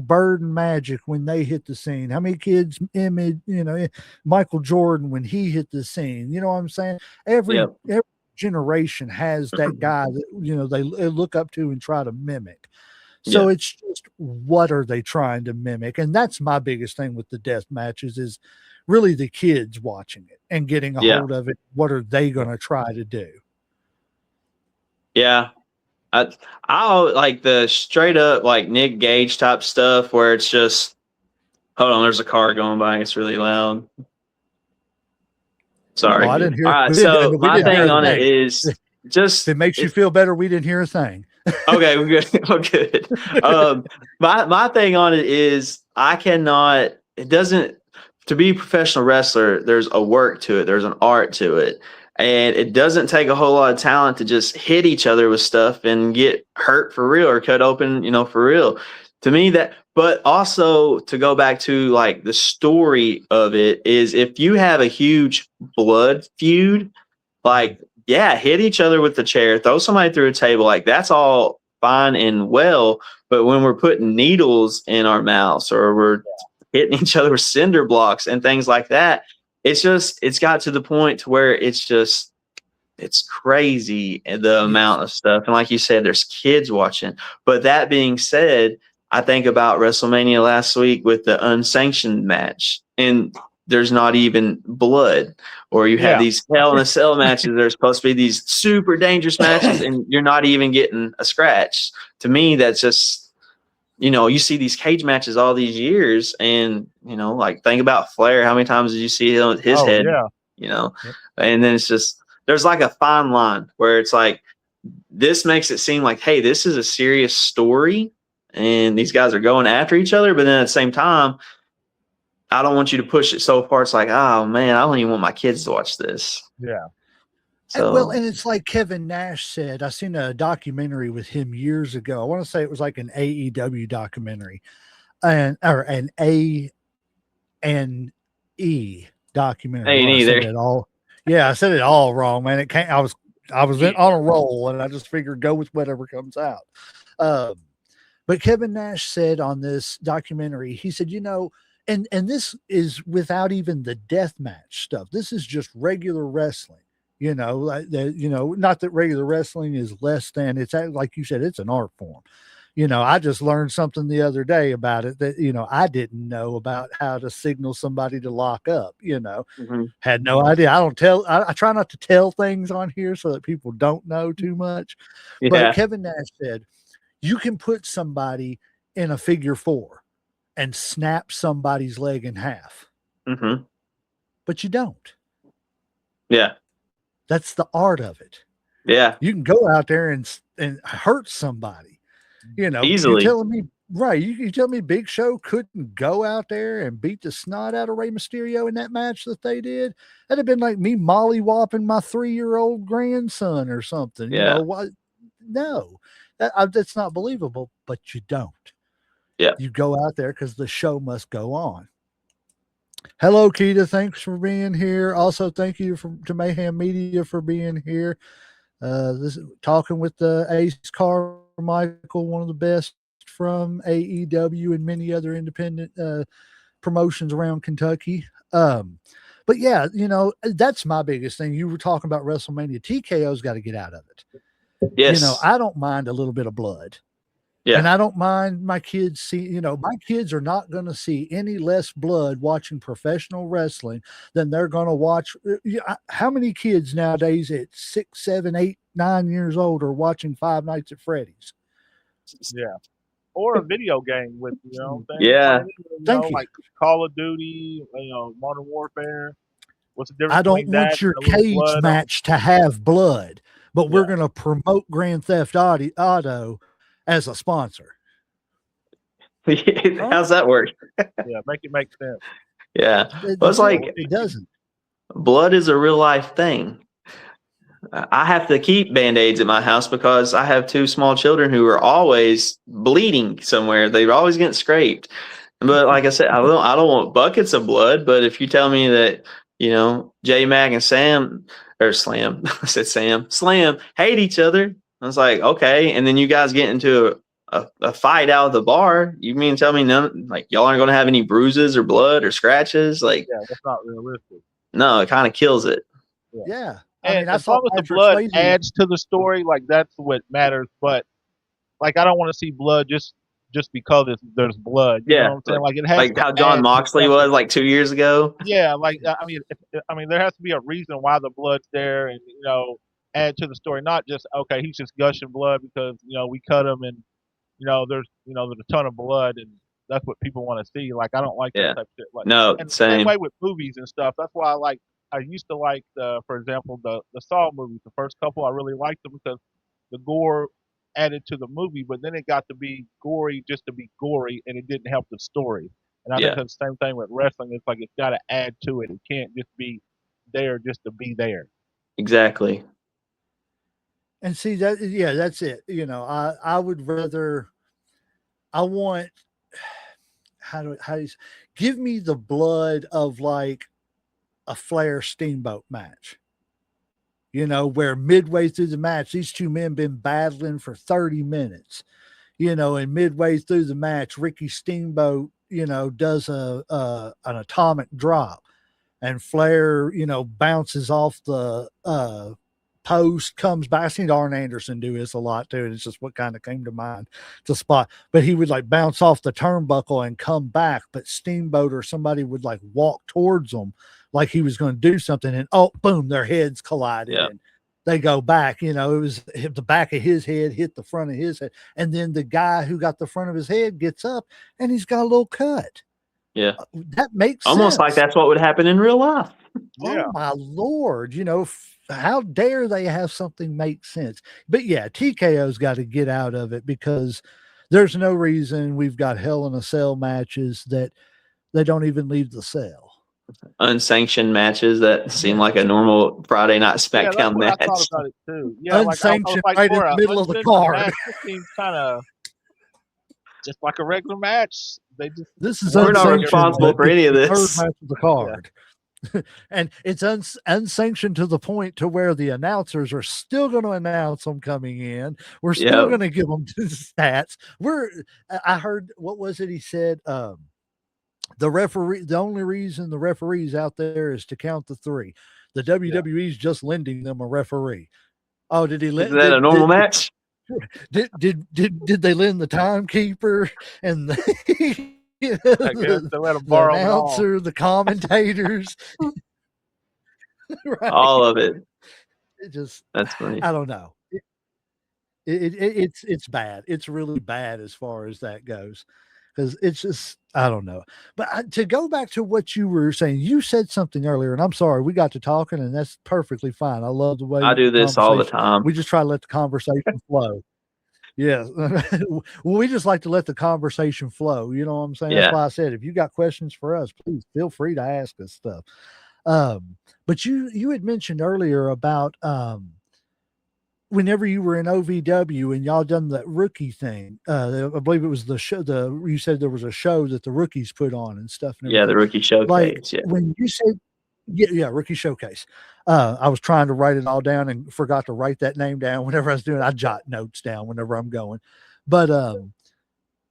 Bird and Magic when they hit the scene. How many kids image, Michael Jordan when he hit the scene? You know what I'm saying? Every generation has that guy that, they look up to and try to mimic. So it's just, what are they trying to mimic? And that's my biggest thing with the death matches is really the kids watching it and getting a hold of it. What are they going to try to do? yeah. I like the straight up like Nick Gage type stuff where it's just, hold on, there's a car going by. It's really loud. Sorry. Oh, I didn't hear. All right. So my thing on it is just, if it makes you feel better, we didn't hear a thing. Okay, we're good. We're good. My thing on it is to be a professional wrestler, there's a work to it. There's an art to it. And it doesn't take a whole lot of talent to just hit each other with stuff and get hurt for real or cut open, for real. To me, but also to go back to like the story of it is if you have a huge blood feud, like, yeah, hit each other with the chair, throw somebody through a table, like that's all fine and well. But when we're putting needles in our mouths or we're hitting each other with cinder blocks and things like that, it's got to the point to where it's crazy the amount of stuff. And like you said, there's kids watching. But that being said, I think about WrestleMania last week with the unsanctioned match, and there's not even blood. Or you have these Hell in a Cell matches. There's supposed to be these super dangerous matches, and you're not even getting a scratch. To me, that's just, you see these cage matches all these years, and like think about Flair. How many times did you see his head? Yeah. And then it's just there's like a fine line where it's like this makes it seem like, hey, this is a serious story and these guys are going after each other. But then at the same time, I don't want you to push it so far. It's like, oh man, I don't even want my kids to watch this. Yeah. So, and it's like Kevin Nash said, I seen a documentary with him years ago. I want to say it was like an AEW documentary or an A&E documentary. A&E I said there. it all. Yeah, I said it all wrong, man. It can't. I was on a roll, and I just figured go with whatever comes out. But Kevin Nash said on this documentary, he said, and this is without even the death match stuff. This is just regular wrestling. Not that regular wrestling is less than, it's like you said, it's an art form. I just learned something the other day about it that, I didn't know about how to signal somebody to lock up, had no idea. I try not to tell things on here so that people don't know too much. Yeah. But Kevin Nash said, you can put somebody in a figure four and snap somebody's leg in half, but you don't. Yeah. That's the art of it. Yeah. You can go out there and hurt somebody, easily. You're telling me, right. You tell me Big Show couldn't go out there and beat the snot out of Rey Mysterio in that match that they did. That'd have been like me mollywhopping my 3-year-old grandson or something. Yeah. What? No, that's not believable, but you don't. Yeah. You go out there because the show must go on. Hello, Keita. Thanks for being here. Also, thank you to Mayhem Media for being here. This talking with Ace Carmichael, one of the best from AEW and many other independent promotions around Kentucky. But yeah, that's my biggest thing. You were talking about WrestleMania. TKO's got to get out of it. Yes. I don't mind a little bit of blood. Yeah. And I don't mind my kids see, my kids are not going to see any less blood watching professional wrestling than they're going to watch. How many kids nowadays at 6, 7, 8, 9 years old are watching Five Nights at Freddy's? Yeah. Or a video game with, Yeah. Thank you. Like Call of Duty, Modern Warfare. What's the difference? I don't want your cage match to have blood, but we're going to promote Grand Theft Auto as a sponsor. How's that work? Yeah, make it make sense. Yeah. Well, it's like it doesn't. Blood is a real life thing. I have to keep Band-Aids at my house because I have 2 small children who are always bleeding somewhere. They're always getting scraped. But like I said, I don't want buckets of blood. But if you tell me that, J Mac and Slam hate each other, I was like, okay. And then you guys get into a fight out of the bar. You mean tell me y'all aren't going to have any bruises or blood or scratches? Like, yeah, that's not realistic. No, it kind of kills it. Yeah. And as long as the blood adds to the story, like that's what matters. But like, I don't want to see blood just because there's blood. You know what I'm saying? Like it has like how John Moxley was like 2 years ago. Yeah, like I mean, there has to be a reason why the blood's there, and add to the story. Not just okay, he's just gushing blood because we cut him, and there's a ton of blood, and that's what people want to see. Like I don't like that type of shit. Like no, and same way with movies and stuff. That's why I used to like for example, the Saw movies. The first couple I really liked them because the gore added to the movie, but then it got to be gory just to be gory, and it didn't help the story. And I think that's the same thing with wrestling. It's like it's got to add to it. It can't just be there just to be there. Exactly. And see that, that's it. I would rather. I want. How do you give me the blood of like a Flair Steamboat match? Where midway through the match, these 2 men been battling for 30 minutes. And midway through the match, Ricky Steamboat, does an atomic drop, and Flair, bounces off the post, comes back. I've seen Arn Anderson do this a lot too. And it's just what kind of came to mind to spot. But he would like bounce off the turnbuckle and come back. But Steamboat or somebody would like walk towards them like he was going to do something. And boom, their heads collided. Yeah. And they go back. It was the back of his head hit the front of his head. And then the guy who got the front of his head gets up and he's got a little cut. Yeah. That makes almost sense. like that's what would happen in real life. Yeah. Oh my Lord. how dare they have something make sense? But yeah, TKO's got to get out of it because there's no reason we've got Hell in a Cell matches that they don't even leave the cell. Unsanctioned matches that seem like a normal Friday Night Yeah, that's SmackDown what I thought match. about it too. Yeah, like I was Unsanctioned like, right in for the a middle of the unsanctioned card. match, this seems kind of just like a regular match. They just This is We're not work unsanctioned. responsible everybody. for any of The third this. match of the card. And it's unsanctioned to the point to where the announcers are still going to announce them coming in. We're still Yep. going to give them stats. I heard, what was it he said? The only reason the referee's out there is to count the three. The WWE's just lending them a referee. Oh, did he Is let that a normal match? did they lend the timekeeper and I guess they let them the borrow it all. announcer, the commentators? Right. All of it. It just, That's funny. I don't know. It's bad. It's really bad as far as that goes, because it's just, I don't know. But to go back to what you were saying, you said something earlier, and I'm sorry, we got to talking, and that's perfectly fine. I love the way I do this all the time. we just try to let the conversation flow. Yeah. We just like to let the conversation flow. You know what I'm saying? Yeah. That's why I said, if you got questions for us, please feel free to ask us stuff. But you had mentioned earlier about whenever you were in OVW and y'all done the rookie thing. I believe it was the show. You said there was a show that the rookies put on and stuff. And Yeah, the rookie showcase. like Yeah. when you said, yeah, rookie showcase. I was trying to write it all down and forgot to write that name down. Whenever I was doing, I jot notes down whenever I'm going. But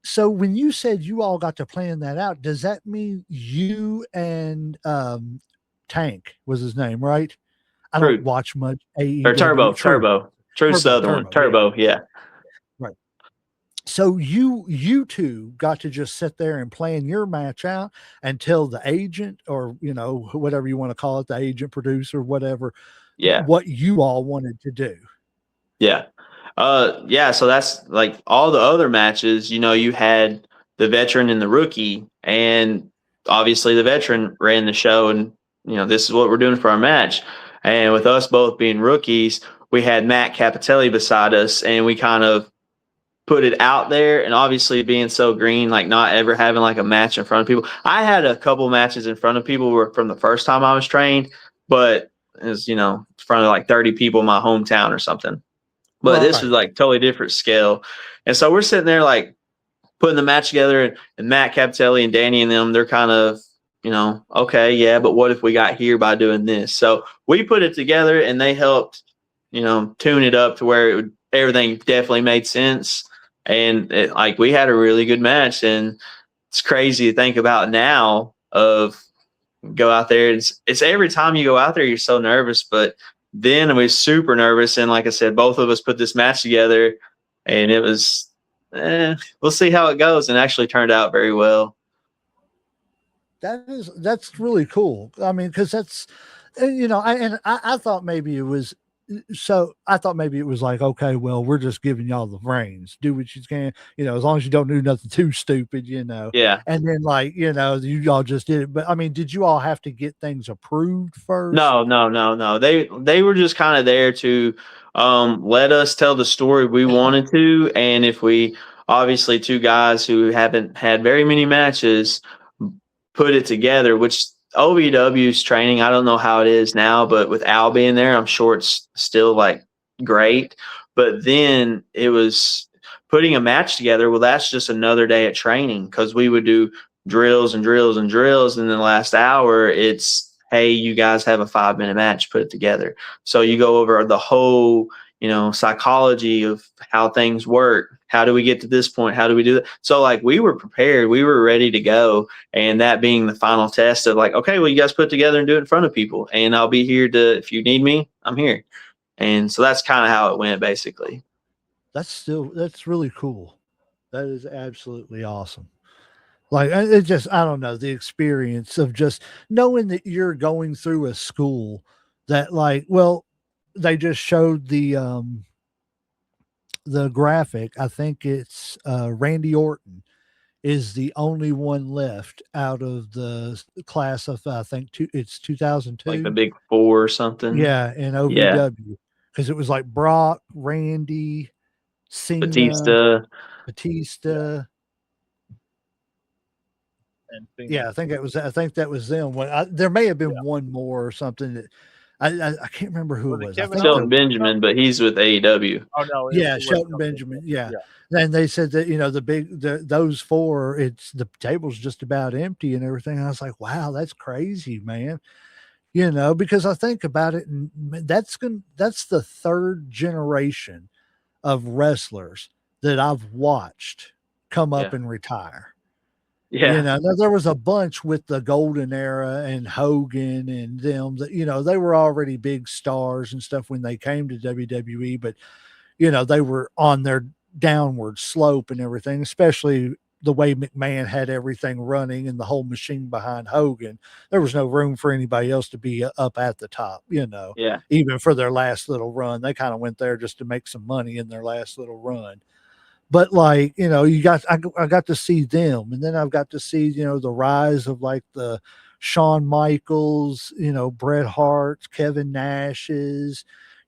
so when you said you all got to plan that out, does that mean you and Tank was his name, right? I don't watch much AEW. Or True Southern. Turbo, yeah. Right. So you two got to just sit there and plan your match out and tell the agent, or whatever you want to call it, the agent, producer, whatever, what you all wanted to do. Yeah. Yeah, so that's like all the other matches, you had the veteran and the rookie, and obviously the veteran ran the show, and this is what we're doing for our match. And with us both being rookies, we had Matt Capitelli beside us, and we kind of put it out there. And obviously being so green, like not ever having like a match in front of people. I had a couple matches in front of people from the first time I was trained, but it was, in front of like 30 people in my hometown or something. But this was like totally different scale. And so we're sitting there like putting the match together, and Matt Capitelli and Danny and them, they're kind of, okay, yeah, but what if we got here by doing this? So we put it together, and they helped, tune it up to where everything definitely made sense. And we had a really good match, and it's crazy to think about now of go out there. It's every time you go out there, you're so nervous, but then I was super nervous. And like I said, both of us put this match together, and it was, we'll see how it goes, and actually turned out very well. That's really cool. I mean, because that's, I thought maybe it was, I thought maybe it was like, okay, well, we're just giving y'all the reins, do what you can, as long as you don't do nothing too stupid, Yeah. And then you all just did it. But I mean, did you all have to get things approved first? No. They were just kind of there to let us tell the story we wanted to. And if we, obviously two guys who haven't had very many matches, put it together, which OVW's training, I don't know how it is now, but with Al being there, I'm sure it's still like great. But then it was putting a match together. Well, that's just another day of training, because we would do drills and drills and drills. And then the last hour, it's, hey, you guys have a 5-minute match, put it together. So you go over the whole, psychology of how things work. How do we get to this point? How do we do that? So like we were prepared, we were ready to go. And that being the final test of like, okay, well, you guys put it together and do it in front of people, and I'll be here if you need me, I'm here. And so that's kind of how it went, basically. That's really cool. That is absolutely awesome. Like, it just, I don't know, the experience of just knowing that you're going through a school that, like, well, they just showed the graphic. I think it's Randy Orton. is the only one left out of the class of, I think, it's Like the 2002. big four or something. Yeah, in Yeah. OVW, because it was like Brock, Randy, Cena, Batista. Batista. and Cena. Yeah, I think that was them. There may have been Yeah. one more or something that I can't remember who Was it it was. I Kevin think Shelton Owens? Benjamin, but he's with AEW. Oh no, yeah, it was Shelton Shelton Benjamin. Benjamin. Yeah. Yeah. And they said that, those four, it's the table's just about empty and everything. I was like, wow, that's crazy, man. Because I think about it, and that's the third generation of wrestlers that I've watched come up Yeah. and retire. Yeah. Now there was a bunch with the golden era and Hogan and them that, they were already big stars and stuff when they came to WWE, but they were on their downward slope and everything, especially the way McMahon had everything running and the whole machine behind Hogan. There was no room for anybody else to be up at the top, Yeah. even for their last little run. They kind of went there just to make some money in their last little run. But like, I got to see them, and then I've got to see, the rise of like the Shawn Michaels, Bret Hart's, Kevin Nash's,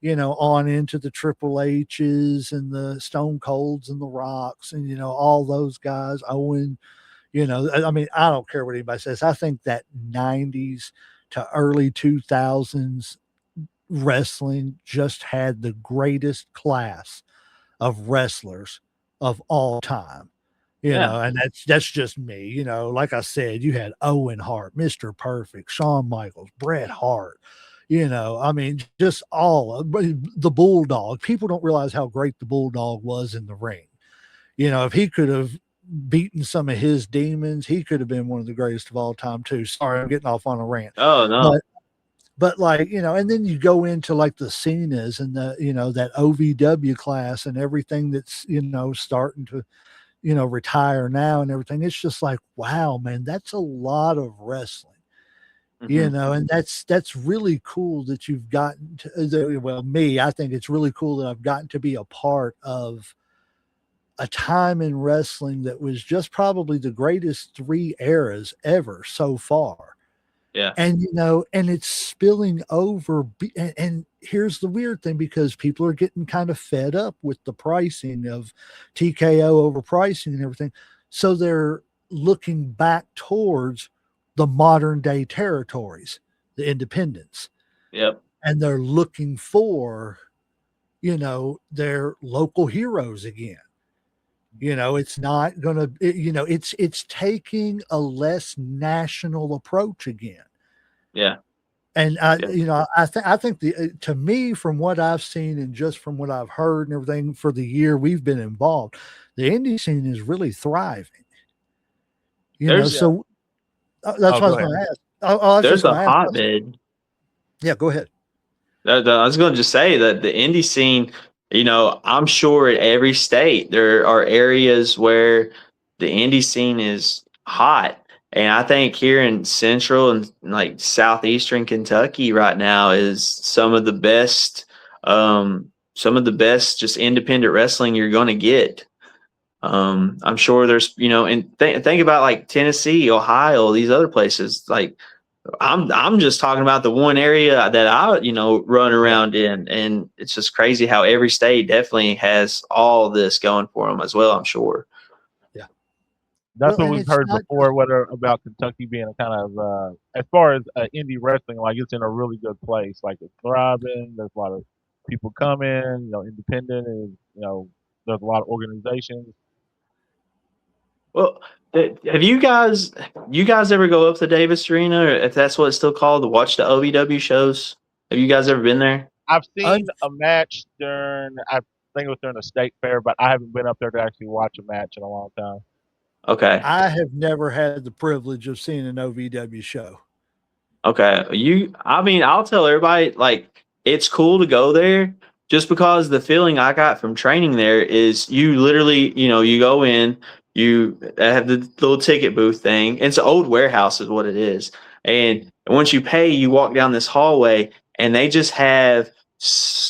on into the Triple H's and the Stone Colds and the Rocks and, all those guys. Owen, I mean, I don't care what anybody says. I think that 90s to early 2000s wrestling just had the greatest class of wrestlers of all time. Yeah. And that's just me. Like I said, you had Owen Hart, Mr. Perfect, Shawn Michaels, Bret Hart, I mean, just all the Bulldog. People don't realize how great the Bulldog was in the ring. If he could have beaten some of his demons, he could have been one of the greatest of all time too. Sorry, I'm getting off on a rant. Oh no. But like, and then you go into like the Cenas and the, that OVW class and everything that's, starting to, retire now and everything. It's just like, wow, man, that's a lot of wrestling, Mhm. and that's really cool that you've gotten to, well, I think it's really cool that I've gotten to be a part of a time in wrestling that was just probably the greatest three eras ever so far. Yeah. And and it's spilling over. And here's the weird thing, because people are getting kind of fed up with the pricing of TKO overpricing and everything. So they're looking back towards the modern day territories, the independents. Yep. And they're looking for, their local heroes again. It's not going to, it's taking a less national approach again. Yeah. And Yeah. I think to me, from what I've seen and just from what I've heard and everything for the year we've been involved, the indie scene is really thriving. So that's what I was going to ask. I was There's just going a to ask. hotbed. Yeah, go ahead. I was going to just say that the indie scene, I'm sure at every state there are areas where the indie scene is hot. And I think here in central and like southeastern Kentucky right now is some of the best just independent wrestling you're going to get. I'm sure there's, and think about like Tennessee, Ohio, these other places. Like I'm just talking about the one area that I, run around in, and it's just crazy how every state definitely has all this going for them as well. I'm sure. Yeah. That's Well, what and we've it's heard not before, whether about Kentucky being a kind of, as far as indie wrestling, like it's in a really good place. Like it's thriving. There's a lot of people coming. Independent is, there's a lot of organizations. Well, have you guys ever go up to Davis Arena, or if that's what it's still called, to watch the OVW shows? Have you guys ever been there? I've un- seen a match I think it was during a state fair, but I haven't been up there to actually watch a match in a long time. Okay. I have never had the privilege of seeing an OVW show. Okay. I mean, I'll tell everybody, like, it's cool to go there just because the feeling I got from training there is you literally, you go in, you have the little ticket booth thing. It's an old warehouse, is what it is. And once you pay, you walk down this hallway, and they just have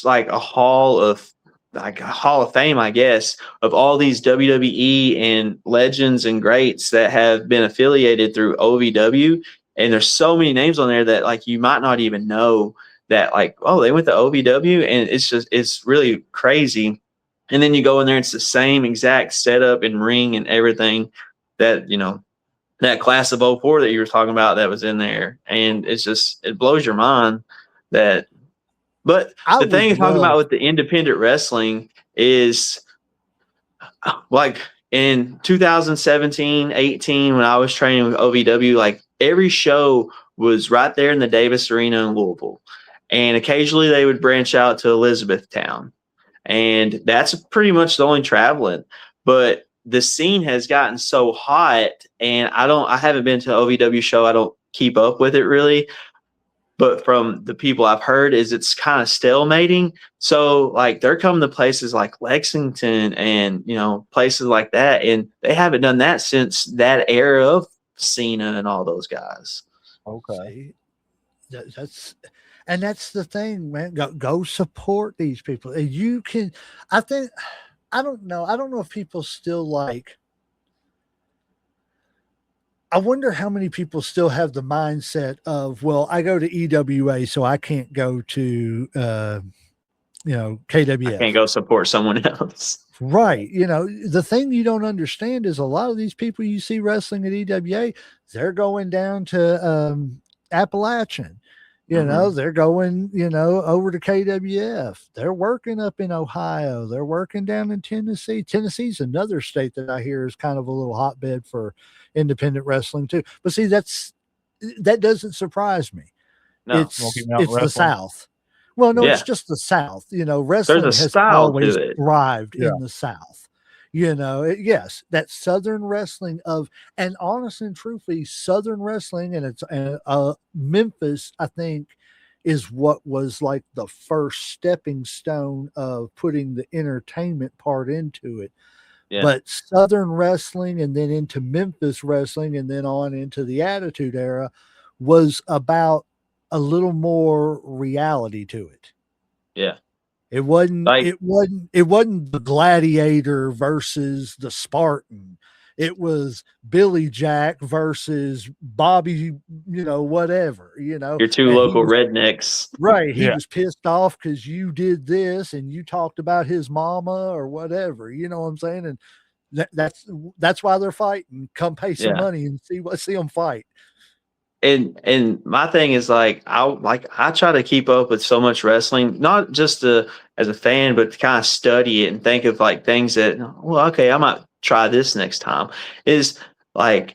like a hall of, like a Hall of Fame, I guess, of all these WWE and legends and greats that have been affiliated through OVW. And there's so many names on there that like you might not even know that like, oh, they went to OVW, and it's really crazy. And then you go in there, it's the same exact setup and ring and everything that, that class of '04 that you were talking about that was in there. And it blows your mind that, but I the thing would to talk about love. with the independent wrestling is like in 2017, 18, when I was training with OVW, like every show was right there in the Davis Arena in Louisville. And occasionally they would branch out to Elizabethtown. And that's pretty much the only traveling. But the scene has gotten so hot, and I haven't been to an OVW show. I don't keep up with it really. But from the people I've heard is it's kind of stalemating. So like they're coming to places like Lexington and, places like that. And they haven't done that since that era of Cena and all those guys. Okay. See, that's the thing, man. Go support these people. And you can, I think, I don't know if people still like. I wonder how many people still have the mindset of, well, I go to EWA, so I can't go to, KWF. I can't go support someone else. Right. The thing you don't understand is a lot of these people you see wrestling at EWA, they're going down to Appalachian. They're going, over to KWF. They're working up in Ohio. They're working down in Tennessee. Tennessee's another state that I hear is kind of a little hotbed for independent wrestling too. But see, that doesn't surprise me. No, It's the South. Well, no, it's just the South. Wrestling has always thrived in the South. Yes, that Southern wrestling and honest and truthfully, Southern wrestling and Memphis, I think, is what was like the first stepping stone of putting the entertainment part into it. Yeah. But Southern wrestling and then into Memphis wrestling and then on into the Attitude Era was about a little more reality to it. Yeah. It wasn't the Gladiator versus the Spartan. It was Billy Jack versus Bobby, whatever, Your two local rednecks. Right. He was pissed off because you did this and you talked about his mama or whatever. You know what I'm saying? And that's why they're fighting. Come pay some money and see them fight. And my thing is like I try to keep up with so much wrestling, not just as a fan, but to kind of study it and think of like things that, well, okay, I might try this next time. Is like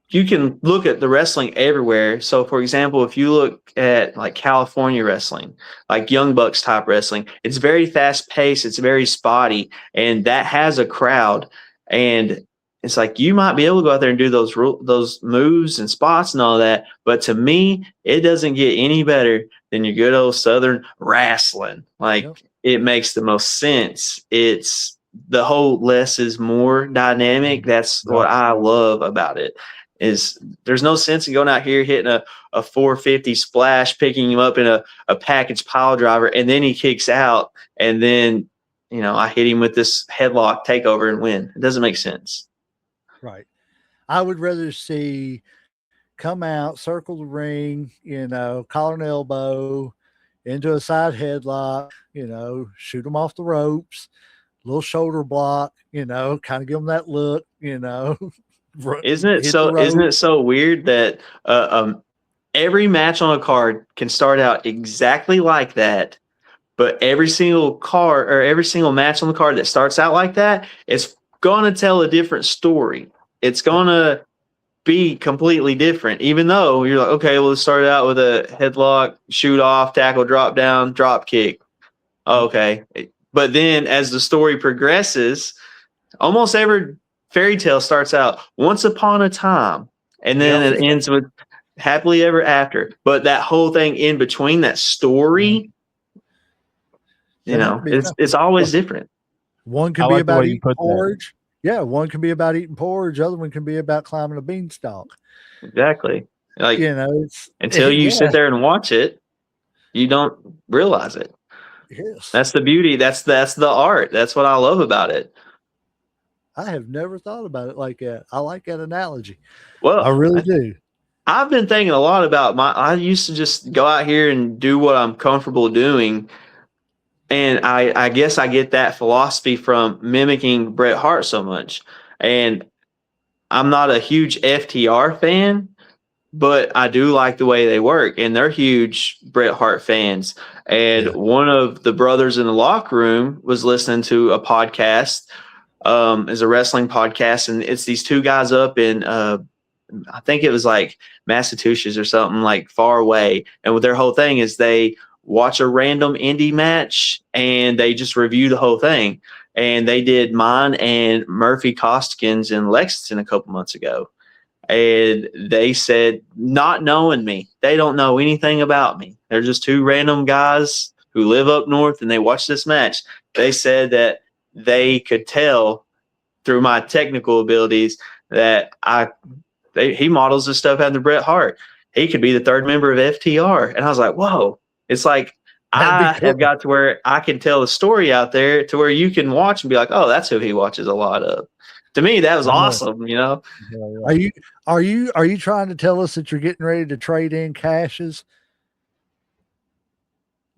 you can look at the wrestling everywhere. So for example, if you look at like California wrestling, like Young Bucks type wrestling, it's very fast paced, it's very spotty, and that has a crowd. And it's like you might be able to go out there and do those moves and spots and all that, but to me, it doesn't get any better than your good old Southern wrestling. Like it makes the most sense. It's the whole less is more dynamic. That's what I love about it. Is there's no sense in going out here hitting a 450 splash, picking him up in a package pile driver, and then he kicks out, and then I hit him with this headlock takeover and win. It doesn't make sense. Right. I would rather see come out, circle the ring, collar and elbow into a side headlock, shoot them off the ropes, little shoulder block, kind of give them that look, Isn't it so weird that every match on a card can start out exactly like that, but every single card or every single match on the card that starts out like that is going to tell a different story. It's going to be completely different, even though you're like, okay, well, it started out with a headlock, shoot off, tackle, drop down, drop kick. Okay. But then as the story progresses, almost every fairy tale starts out once upon a time, and then it ends with happily ever after. But that whole thing in between, that story, it's always different. One can be about eating porridge. Yeah, one can be about eating porridge. Other one can be about climbing a beanstalk. Exactly. Like it's until you sit there and watch it, you don't realize it. Yes. That's the beauty. That's the art. That's what I love about it. I have never thought about it like that. I like that analogy. Well, I really do. I've been thinking a lot about I used to just go out here and do what I'm comfortable doing. And I guess I get that philosophy from mimicking Bret Hart so much. And I'm not a huge FTR fan, but I do like the way they work. And they're huge Bret Hart fans. And Yeah. one of the brothers in the locker room was listening to a podcast, is a wrestling podcast. And it's these two guys up in, I think it was like Massachusetts or something, like far away. And with their whole thing is they watch a random indie match and they just review the whole thing. And they did mine and Murphy Costigan's in Lexington a couple months ago. And they said, not knowing me, they don't know anything about me. They're just two random guys who live up north and they watch this match. They said that they could tell through my technical abilities that he models this stuff after Bret Hart. He could be the third member of FTR. And I was like, whoa. It's like I Cool. have got to where I can tell the story out there to where you can watch and be like, oh, that's who he watches a lot of. To me, that was awesome, you know? Are you trying to tell us that you're getting ready to trade in Cashes?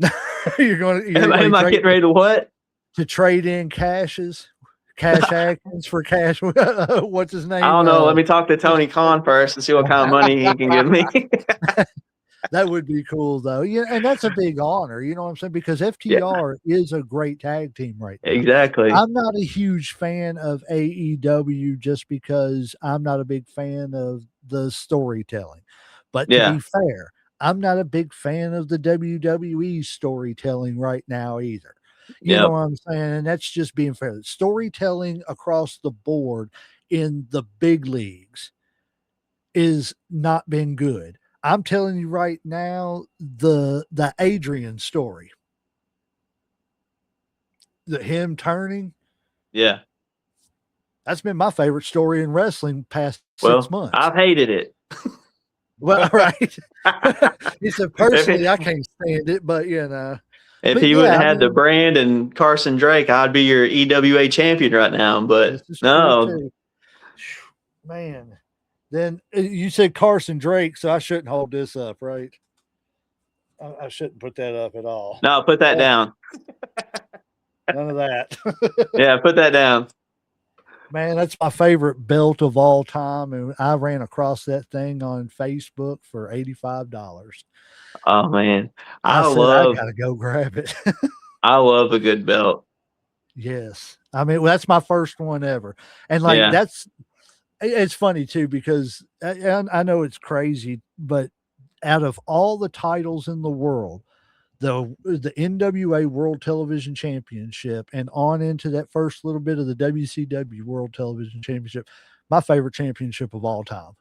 Am I getting ready to what? To trade in Cashes? Cash Atkins for Cash. What's his name? I don't know. Let me talk to Tony Khan first and see what kind of money he can give me. That would be cool, though. Yeah, and that's a big honor. You know what I'm saying? Because FTR is a great tag team right now. Exactly. I'm not a huge fan of AEW just because I'm not a big fan of the storytelling. But to be fair, I'm not a big fan of the WWE storytelling right now either. You know what I'm saying? And that's just being fair. Storytelling across the board in the big leagues is not been good. I'm telling you right now, the Adrian story, him turning, that's been my favorite story in wrestling past 6 months. I've hated it. Well, right. He said, personally, I can't stand it, but you know. If he would have had the brand and Carson Drake, I'd be your EWA champion right now. But no. Man. Then you said Carson Drake, so I shouldn't hold this up, right? I shouldn't put that up at all. No, put that down. None of that. Yeah, put that down. Man, that's my favorite belt of all time. And I ran across that thing on Facebook for $85. Oh, man. I got to go grab it. I love a good belt. Yes. I mean, that's my first one ever. And like, it's funny too, because I know it's crazy, but out of all the titles in the world, the NWA World Television Championship and on into that first little bit of the WCW World Television Championship, my favorite championship of all time.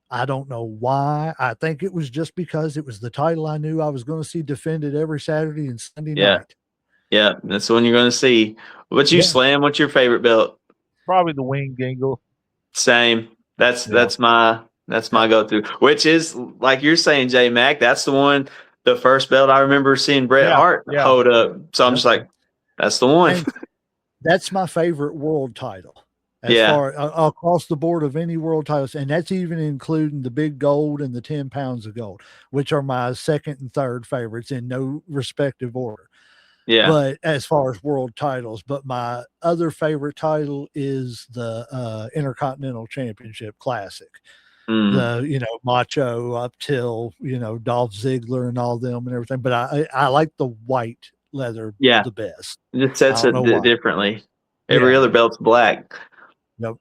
I don't know why. I think it was just because it was the title I knew I was going to see defended every Saturday and Sunday night. Yeah, that's the one you're going to see. What's Slam? What's your favorite belt? Probably the wing dingle. Same. That's my go-to. Which is, like you're saying, J Mac, that's the one, the first belt I remember seeing Bret Hart hold up. So I'm just like, that's the one. And that's my favorite world title. As far across the board of any world titles, and that's even including the big gold and the 10 pounds of gold, which are my second and third favorites in no respective order. Yeah. But as far as world titles, but my other favorite title is the Intercontinental Championship Classic. The, Macho up till, Dolph Ziggler and all them and everything. But I like the white leather the best. It just sets it differently. Every other belt's black. Yep.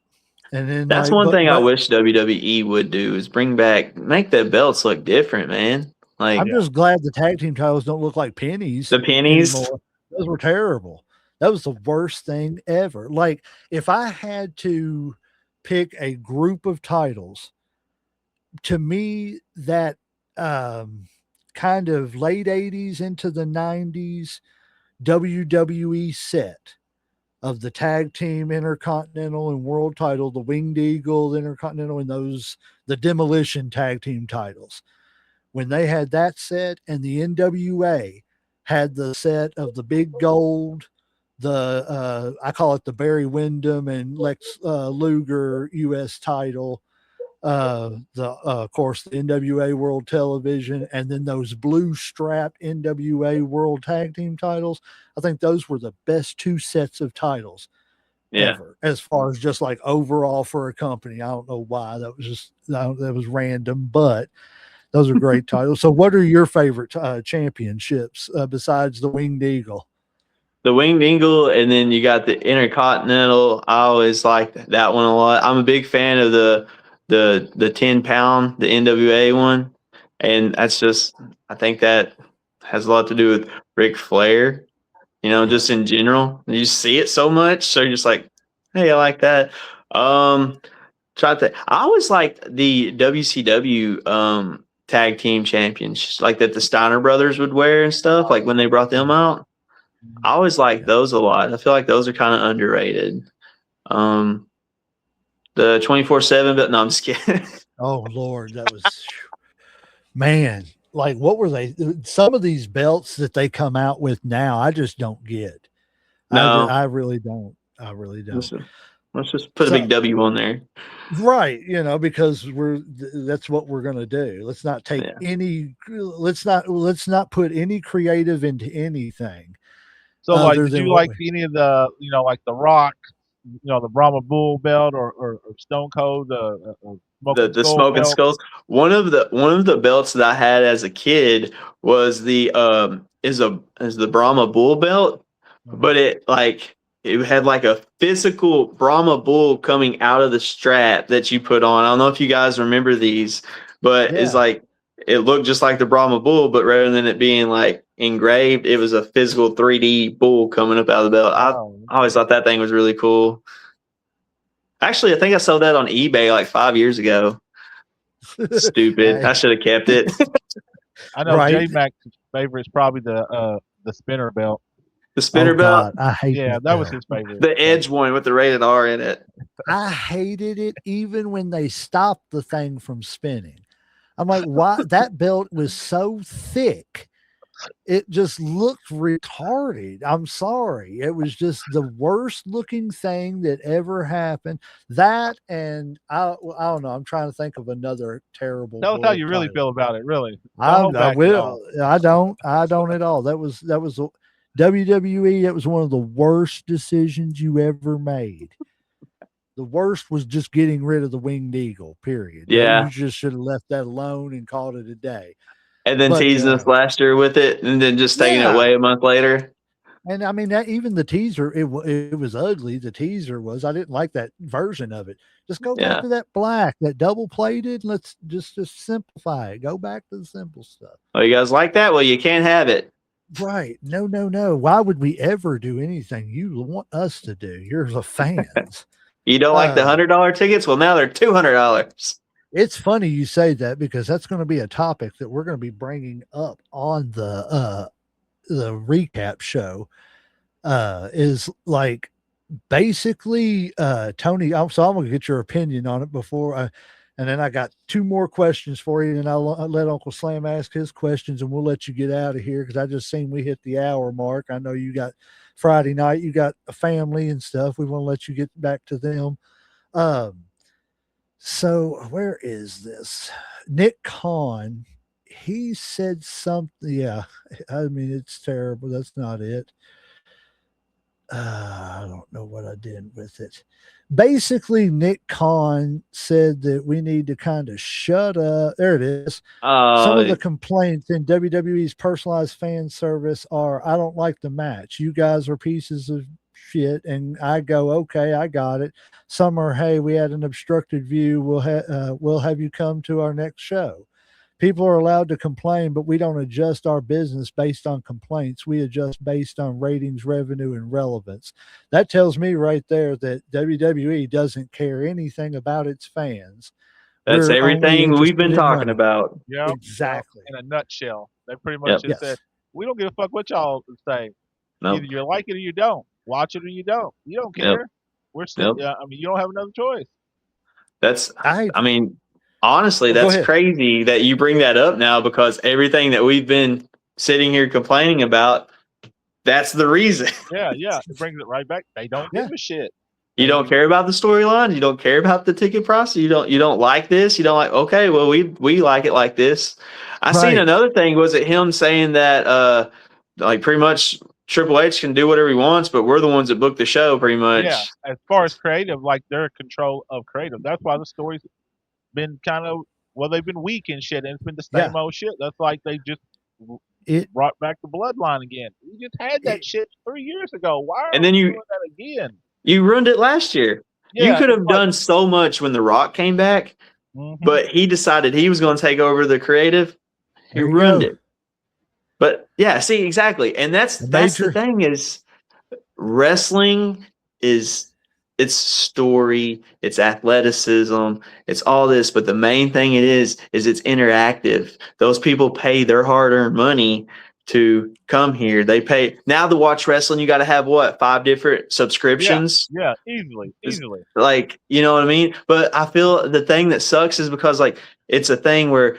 And then that's one thing I wish WWE would do is make the belts look different, man. Like, I'm just glad the tag team titles don't look like pennies. The pennies? Anymore. Those were terrible. That was the worst thing ever. Like, if I had to pick a group of titles, to me, that kind of late 80s into the 90s WWE set of the tag team, Intercontinental and World title, the Winged Eagle, the Intercontinental, and the Demolition tag team titles. When they had that set and the NWA had the set of the big gold, the I call it the Barry Windham and Lex Luger U.S. title, of course the NWA World Television, and then those blue strapped NWA World Tag Team titles. I think those were the best two sets of titles ever, as far as just like overall for a company. I don't know why, that was just that was random, but those are great titles. So what are your favorite championships besides the Winged Eagle? The Winged Eagle, and then you got the Intercontinental. I always liked that one a lot. I'm a big fan of the 10-pound, the NWA one, and that's just, I think that has a lot to do with Ric Flair. You know, just in general, you see it so much, so you're just like, hey, I like that. I always liked the WCW tag team champions, like that the Steiner brothers would wear and stuff, like when they brought them out. I always like those a lot. I feel like those are kind of underrated. The 24/7, but no, I'm just kidding. Oh Lord, that was man. Like, what were they? Some of these belts that they come out with now, I just don't get. No, I really don't. I really don't. Let's just put a big W on there. Right, because that's what we're going to do. Let's not take let's not put any creative into anything. So, like, did you like any of the, like the Rock, the Brahma Bull belt, or Stone Cold, the Smoking Skulls? One of the belts that I had as a kid was the Brahma Bull belt, but it had like a physical Brahma Bull coming out of the strap that you put on. I don't know if you guys remember these, but it's like, it looked just like the Brahma Bull, but rather than it being like engraved, it was a physical 3D bull coming up out of the belt. I always thought that thing was really cool. Actually, I think I sold that on eBay like 5 years ago. Stupid. I should have kept it. I know J-Mac's favorite is probably the spinner belt. The spinner belt? God, I hate that was his favorite. The Edge one with the rated R in it. I hated it even when they stopped the thing from spinning. I'm like, why? That belt was so thick. It just looked retarded. I'm sorry. It was just the worst looking thing that ever happened. That, and I don't know. I'm trying to think of another terrible. Tell us how you really feel about it. Really, I will. I don't at all. That was WWE. That was one of the worst decisions you ever made. The worst was just getting rid of the Winged Eagle, period. Yeah. You just should have left that alone and called it a day. And then teasing us last year with it, and then just taking it away a month later. And I mean, that even the teaser, it was ugly. The teaser was, I didn't like that version of it. Just go back to that black, that double plated. Let's just simplify it. Go back to the simple stuff. Oh, you guys like that? Well, you can't have it. Right. No. Why would we ever do anything you want us to do? You're the fans. You don't like the $100 tickets? Well, now they're $200. It's funny you say that, because that's going to be a topic that we're going to be bringing up on the recap show. Is like basically Tony. So I'm going to get your opinion on it before and then I got two more questions for you, and I'll let Uncle Slam ask his questions, and we'll let you get out of here, because I just seen we hit the hour mark. I know you got Friday night, you got a family and stuff. We want to let you get back to them. So where is this? Nick Khan, he said something. Yeah, I mean, it's terrible. That's not it. I don't know what I did with it. Basically, Nick Khan said that we need to kind of shut up. There it is. Some of the complaints in WWE's personalized fan service are, I don't like the match. You guys are pieces of shit. And I go, okay, I got it. Some are, hey, we had an obstructed view. We'll have you come to our next show. People are allowed to complain, but we don't adjust our business based on complaints. We adjust based on ratings, revenue, and relevance. That tells me right there that WWE doesn't care anything about its fans. That's everything we've been talking about. Yeah, exactly. In a nutshell, they pretty much just said, we don't give a fuck what y'all say. Nope. Either you like it or you don't. Watch it or you don't. You don't care. Yep. We're still. I mean, you don't have another choice. Honestly, that's crazy that you bring that up now, because everything that we've been sitting here complaining about, that's the reason. Yeah, it brings it right back. They don't give a shit. You don't care about the storyline. You don't care about the ticket price. You don't like this. You don't like. Okay, well we like it like this. I seen another thing. Was it him saying that like pretty much Triple H can do whatever he wants, but we're the ones that book the show pretty much. Yeah, as far as creative, like their control of creative. That's why the story's been kind of they've been weak and shit, and it's been the same old shit. That's like they just brought back the bloodline again. We just had that shit 3 years ago. Why are we doing that again? You ruined it last year. Yeah, you could have done so much when The Rock came back, but he decided he was going to take over the creative. He ruined it. But yeah, see, exactly. And that's the thing is wrestling is it's story, it's athleticism, it's all this. But the main thing it is it's interactive. Those people pay their hard-earned money to come here. They pay now to watch wrestling. You got to have 5 different subscriptions. Yeah, easily. Like, you know what I mean? But I feel the thing that sucks is because like it's a thing where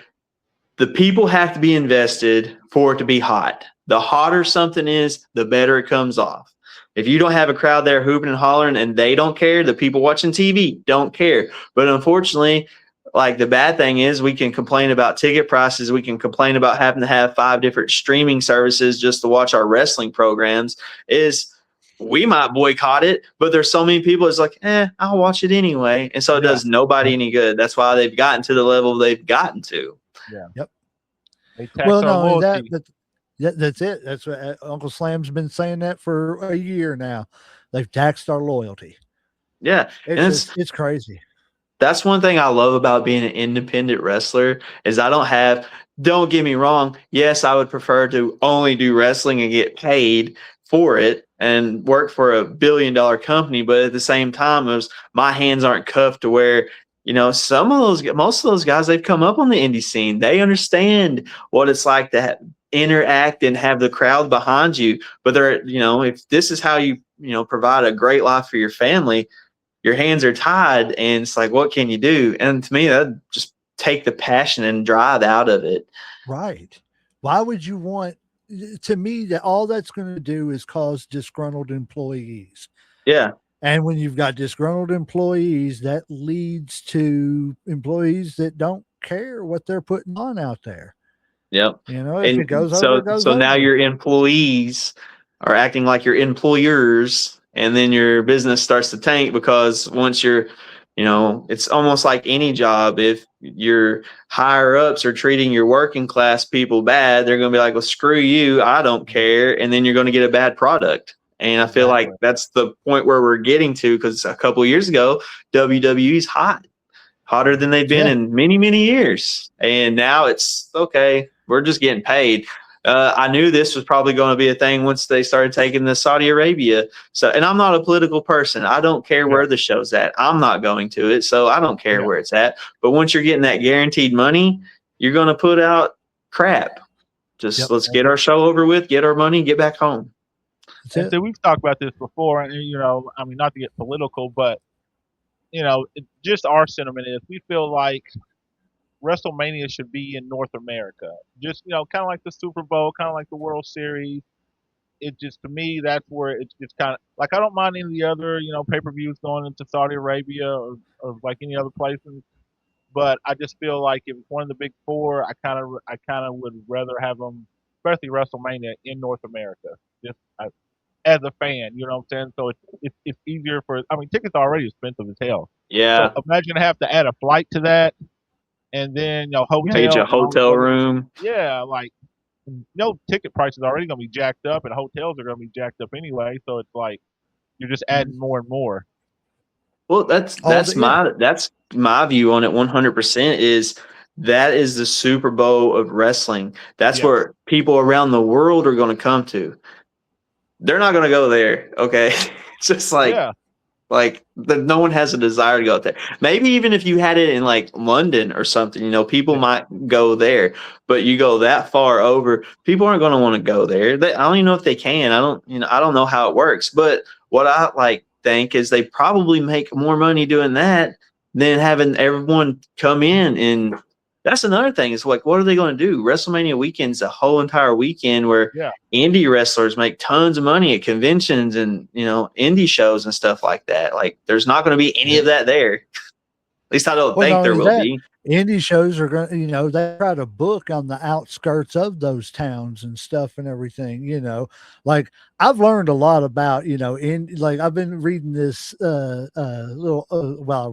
the people have to be invested for it to be hot. The hotter something is, the better it comes off. If you don't have a crowd there hooping and hollering and they don't care, the people watching TV don't care. But unfortunately, like the bad thing is we can complain about ticket prices. We can complain about having to have 5 different streaming services just to watch our wrestling programs. We might boycott it, but there's so many people it's like, I'll watch it anyway. And so it does nobody any good. That's why they've gotten to the level they've gotten to. Yeah. Yep. Well, no, that's it. That's what Uncle Slam's been saying that for a year now. They've taxed our loyalty. Yeah. It's crazy. That's one thing I love about being an independent wrestler is don't get me wrong. Yes, I would prefer to only do wrestling and get paid for it and work for a $1 billion company. But at the same time, my hands aren't cuffed to where, most of those guys, they've come up on the indie scene. They understand what it's like to interact and have the crowd behind you. But if this is how you, provide a great life for your family, your hands are tied and it's like, what can you do? And to me, that just take the passion and drive out of it. Right. Why would you want, to me, that all that's going to do is cause disgruntled employees. Yeah. And when you've got disgruntled employees, that leads to employees that don't care what they're putting on out there. Yep. If it goes over, it goes over. Now your employees are acting like your employers, and then your business starts to tank because once you're, it's almost like any job. If your higher ups are treating your working class people bad, they're going to be like, well, screw you. I don't care. And then you're going to get a bad product. And I feel like that's the point where we're getting to, because a couple of years ago, WWE's hotter than they've been in many, many years. And now it's okay. We're just getting paid. I knew this was probably going to be a thing once they started taking the Saudi Arabia. So, and I'm not a political person. I don't care where the show's at. I'm not going to it. So I don't care where it's at. But once you're getting that guaranteed money, you're going to put out crap. Let's get our show over with, get our money, get back home. And so we've talked about this before, and not to get political, but just our sentiment is we feel like WrestleMania should be in North America. Just kind of like the Super Bowl, kind of like the World Series. It just, to me, that's where it's kind of like, I don't mind any of the other pay-per-views going into Saudi Arabia or like any other places, but I just feel like if it's one of the big 4, I kind of would rather have them, especially WrestleMania, in North America. Just as a fan, you know what I'm saying? So it's easier tickets are already expensive as hell. Yeah. So imagine have to add a flight to that, and then Page a hotel room. Yeah, like ticket prices are already gonna be jacked up, and hotels are gonna be jacked up anyway. So it's like you're just adding more and more. Well, that's my view on it. 100% is that is the Super Bowl of wrestling. That's where people around the world are going to come to. They're not going to go there. Okay. It's just no one has a desire to go there. Maybe even if you had it in like London or something, people might go there, but you go that far over, people aren't going to want to go there. I don't even know if they can. I don't know how it works, but what I think is they probably make more money doing that than having everyone come in and that's another thing. It's like, what are they going to do? WrestleMania weekend's a whole entire weekend where Yeah. indie wrestlers make tons of money at conventions and, indie shows and stuff like that. Like, there's not going to be any of that there. At least I don't Well, think not there only will that, be. indie shows are going to, they try to book on the outskirts of those towns and stuff and everything, like I've learned a lot about, like I've been reading this I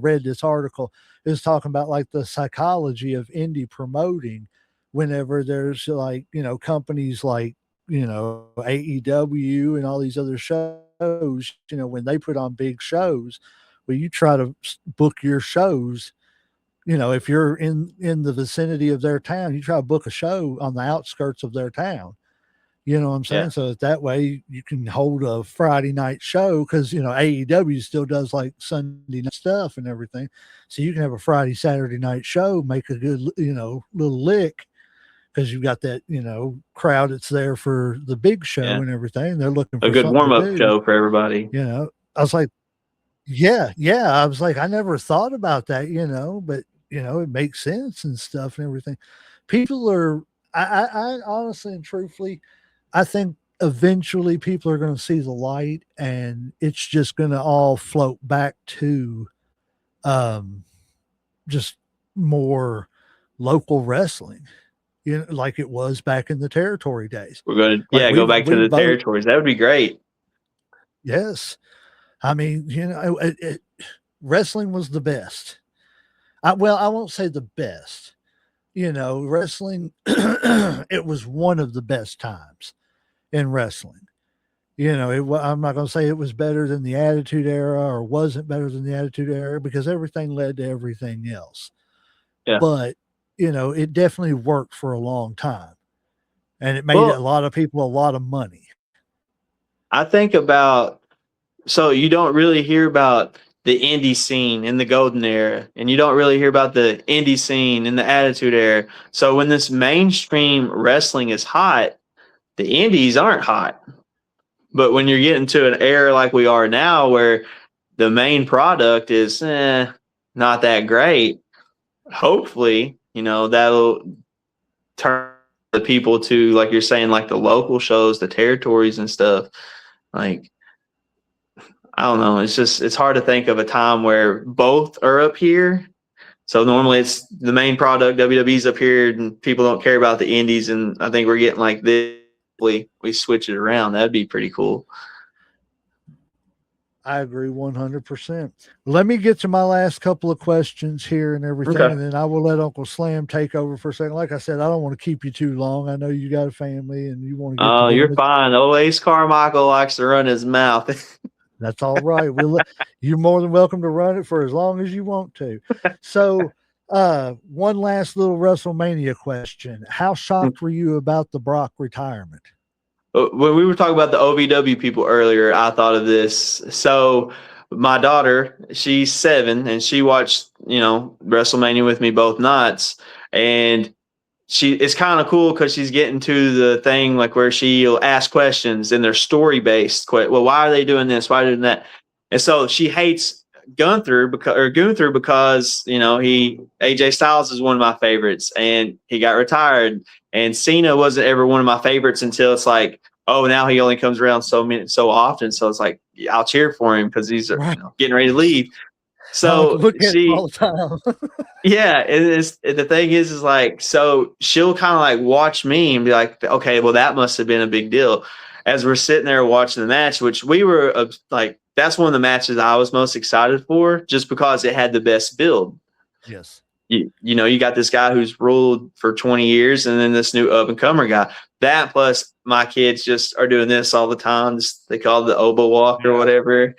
read this article. It was talking about like the psychology of indie promoting whenever there's like, companies like, AEW and all these other shows, when they put on big shows, well, you try to book your shows. If you're in the vicinity of their town, you try to book a show on the outskirts of their town. You know what I'm saying? Yeah. So that way you can hold a Friday night show because, AEW still does like Sunday night stuff and everything. So you can have a Friday, Saturday night show, make a good, little lick because you've got that, crowd that's there for the big show and everything. They're looking for A good something warm-up to do. show for everybody. I was like, yeah. I was like, I never thought about that, but it makes sense and stuff and everything. People are, I honestly and truthfully, I think eventually people are going to see the light and it's just going to all float back to, just more local wrestling, like it was back in the territory days. We're going to, Like go back to the both, territories. That would be great. yes. I mean, wrestling was the best. I won't say the best, wrestling, it was one of the best times in wrestling. I'm not going to say it was better than the Attitude Era or wasn't better than the Attitude Era because everything led to everything else. Yeah. But, it definitely worked for a long time and it made a lot of people a lot of money. I think so you don't really hear about the indie scene in the golden era, and you don't really hear about the indie scene in the attitude era. So when this mainstream wrestling is hot, the indies aren't hot. But when you're getting to an era like we are now where the main product is not that great, hopefully, that'll turn the people to, like you're saying, like the local shows, the territories and stuff. Like, I don't know. It's hard to think of a time where both are up here. So normally it's the main product, WWE's up here, and people don't care about the indies. And I think we're getting like this. We switch it around. That'd be pretty cool. I agree 100%. Let me get to my last couple of questions here and everything, Okay. and then I will let Uncle Slam take over for a second. Like I said, I don't want to keep you too long. I know you got a family and you want to get Oh, to you're them. fine. Ace Carmichael likes to run his mouth. That's all right. You're more than welcome to run it for as long as you want to. So, one last little WrestleMania question. How shocked were you about the Brock retirement? When we were talking about the OVW people earlier, I thought of this. So my daughter, she's 7, and she watched, WrestleMania with me both nights. And it's kind of cool because she's getting to the thing like where she'll ask questions and they're story based. Well, why are they doing this? Why are they doing that? And so she hates Gunther because AJ Styles is one of my favorites and he got retired, and Cena wasn't ever one of my favorites until it's like, oh, now he only comes around so often. So it's like, I'll cheer for him because he's getting ready to leave. So look at all the time. Yeah, the thing is like, so she'll kind of like watch me and be like, okay, well, that must have been a big deal. As we're sitting there watching the match, which we were like, that's one of the matches I was most excited for just because it had the best build. Yes. You got this guy who's ruled for 20 years and then this new up and comer guy. That plus my kids just are doing this all the time. They call it the oboe walk or whatever.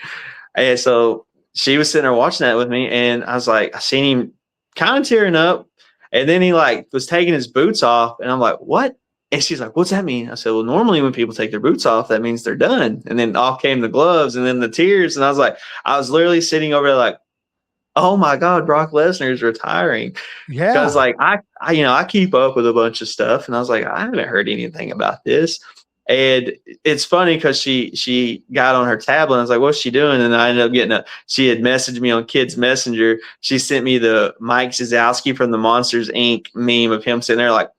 And so she was sitting there watching that with me, and I was like, I seen him kind of tearing up, and then he like was taking his boots off, and I'm like, what? And she's like, what's that mean? I said, well, normally when people take their boots off, that means they're done. And then off came the gloves and then the tears. And I was literally sitting over there like, oh my God, Brock Lesnar is retiring. Yeah. Because like I keep up with a bunch of stuff, and I was like, I haven't heard anything about this. And it's funny because she got on her tablet and I was like, what's she doing? And I ended up getting she had messaged me on Kids Messenger. She sent me the Mike Zazowski from the Monsters Inc. meme of him sitting there like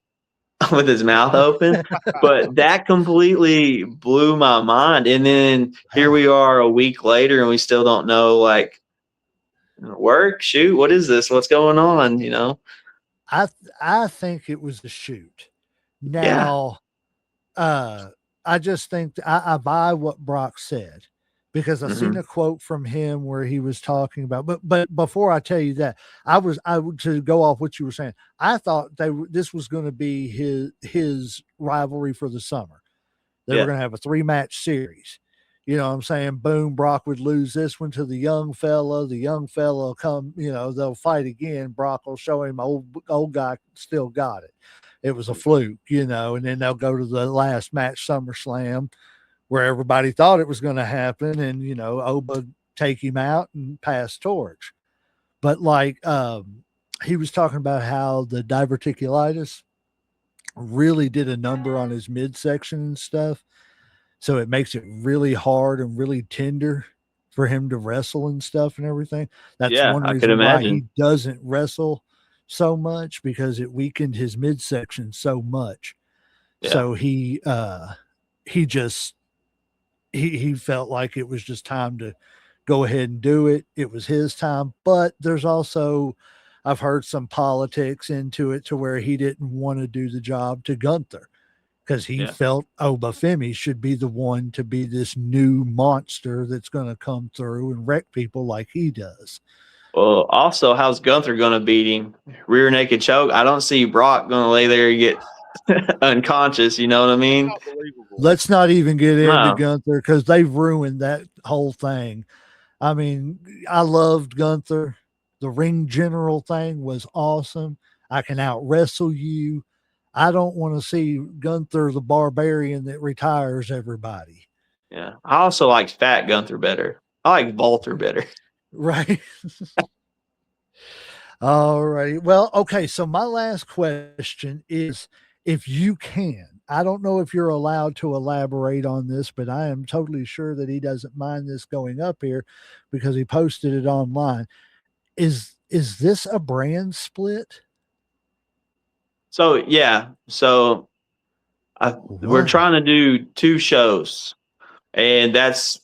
with his mouth open. But that completely blew my mind. And then here we are a week later and we still don't know, like, work, shoot, what is this? What's going on? You know? I think it was a shoot. Yeah. Now, I just think I buy what Brock said because I seen a quote from him where he was talking about. But before I tell you that, I would to go off what you were saying. I thought this was going to be his rivalry for the summer. They were going to have a 3-match series. You know what I'm saying? Boom, Brock would lose this one to the young fella. The young fella will come, you know, they'll fight again. Brock will show him old guy still got it. It was a fluke, you know, and then they'll go to the last match, SummerSlam, where everybody thought it was going to happen. And, you know, Oba take him out and pass torch. But like he was talking about how the diverticulitis really did a number on his midsection and stuff. So it makes it really hard and really tender for him to wrestle and stuff and everything. That's one I could reason why imagine. he doesn't wrestle so much, because it weakened his midsection so much. Yeah. So he felt like it was just time to go ahead and do it. It was his time. But there's also, I've heard some politics into it to where he didn't want to do the job to Gunther, because he felt Obafemi should be the one to be this new monster that's going to come through and wreck people like he does. Well, also, how's Gunther going to beat him? Rear naked choke? I don't see Brock going to lay there and get unconscious. You know what I mean? Let's not even get into Gunther, because they've ruined that whole thing. I mean, I loved Gunther. The ring general thing was awesome. I can out wrestle you. I don't want to see Gunther the barbarian that retires everybody. Yeah. I also like Fat Gunther better. I like Walter better. Right. All right. Well, okay. So my last question is, if you can, I don't know if you're allowed to elaborate on this, but I am totally sure that he doesn't mind this going up here because he posted it online. Is this a brand split? So, yeah. So we're trying to do 2 shows, and that's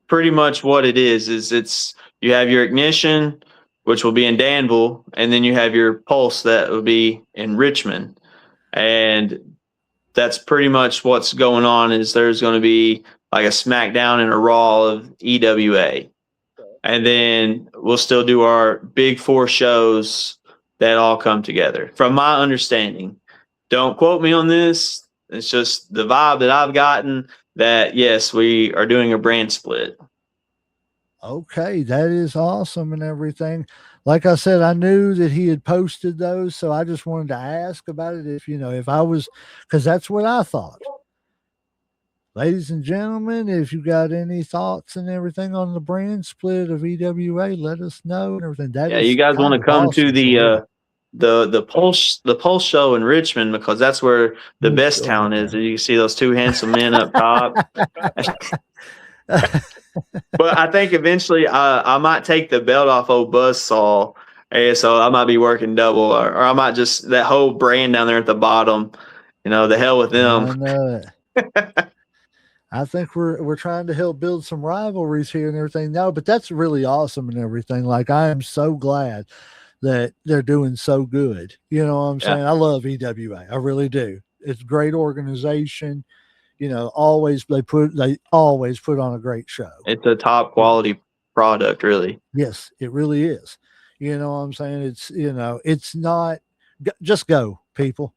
pretty much what it is it's you have your Ignition, which will be in Danville, and then you have your Pulse that will be in Richmond. And that's pretty much what's going on. Is there's going to be like a SmackDown and a Raw of EWA. And then we'll still do our big 4 shows that all come together. From my understanding, don't quote me on this. It's just the vibe that I've gotten that, yes, we are doing a brand split. Okay, that is awesome and everything. Like I said, I knew that he had posted those, so I just wanted to ask about it. If I was, because that's what I thought. Ladies and gentlemen, if you got any thoughts and everything on the brand split of EWA, let us know and everything. You guys want to come to the Pulse show in Richmond, because that's where the best talent is. You can see those 2 handsome men up top. But I think eventually I might take the belt off old Buzzsaw, and so I might be working double, or I might just, that whole brand down there at the bottom, the hell with them. I know it. I think we're trying to help build some rivalries here and everything. No, but that's really awesome and everything. Like, I am so glad that they're doing so good. You know what I'm saying? I love EWA. I really do. It's a great organization. They always put on a great show. It's a top quality product, really. Yes, it really is. You know what I'm saying? It's not just go, people.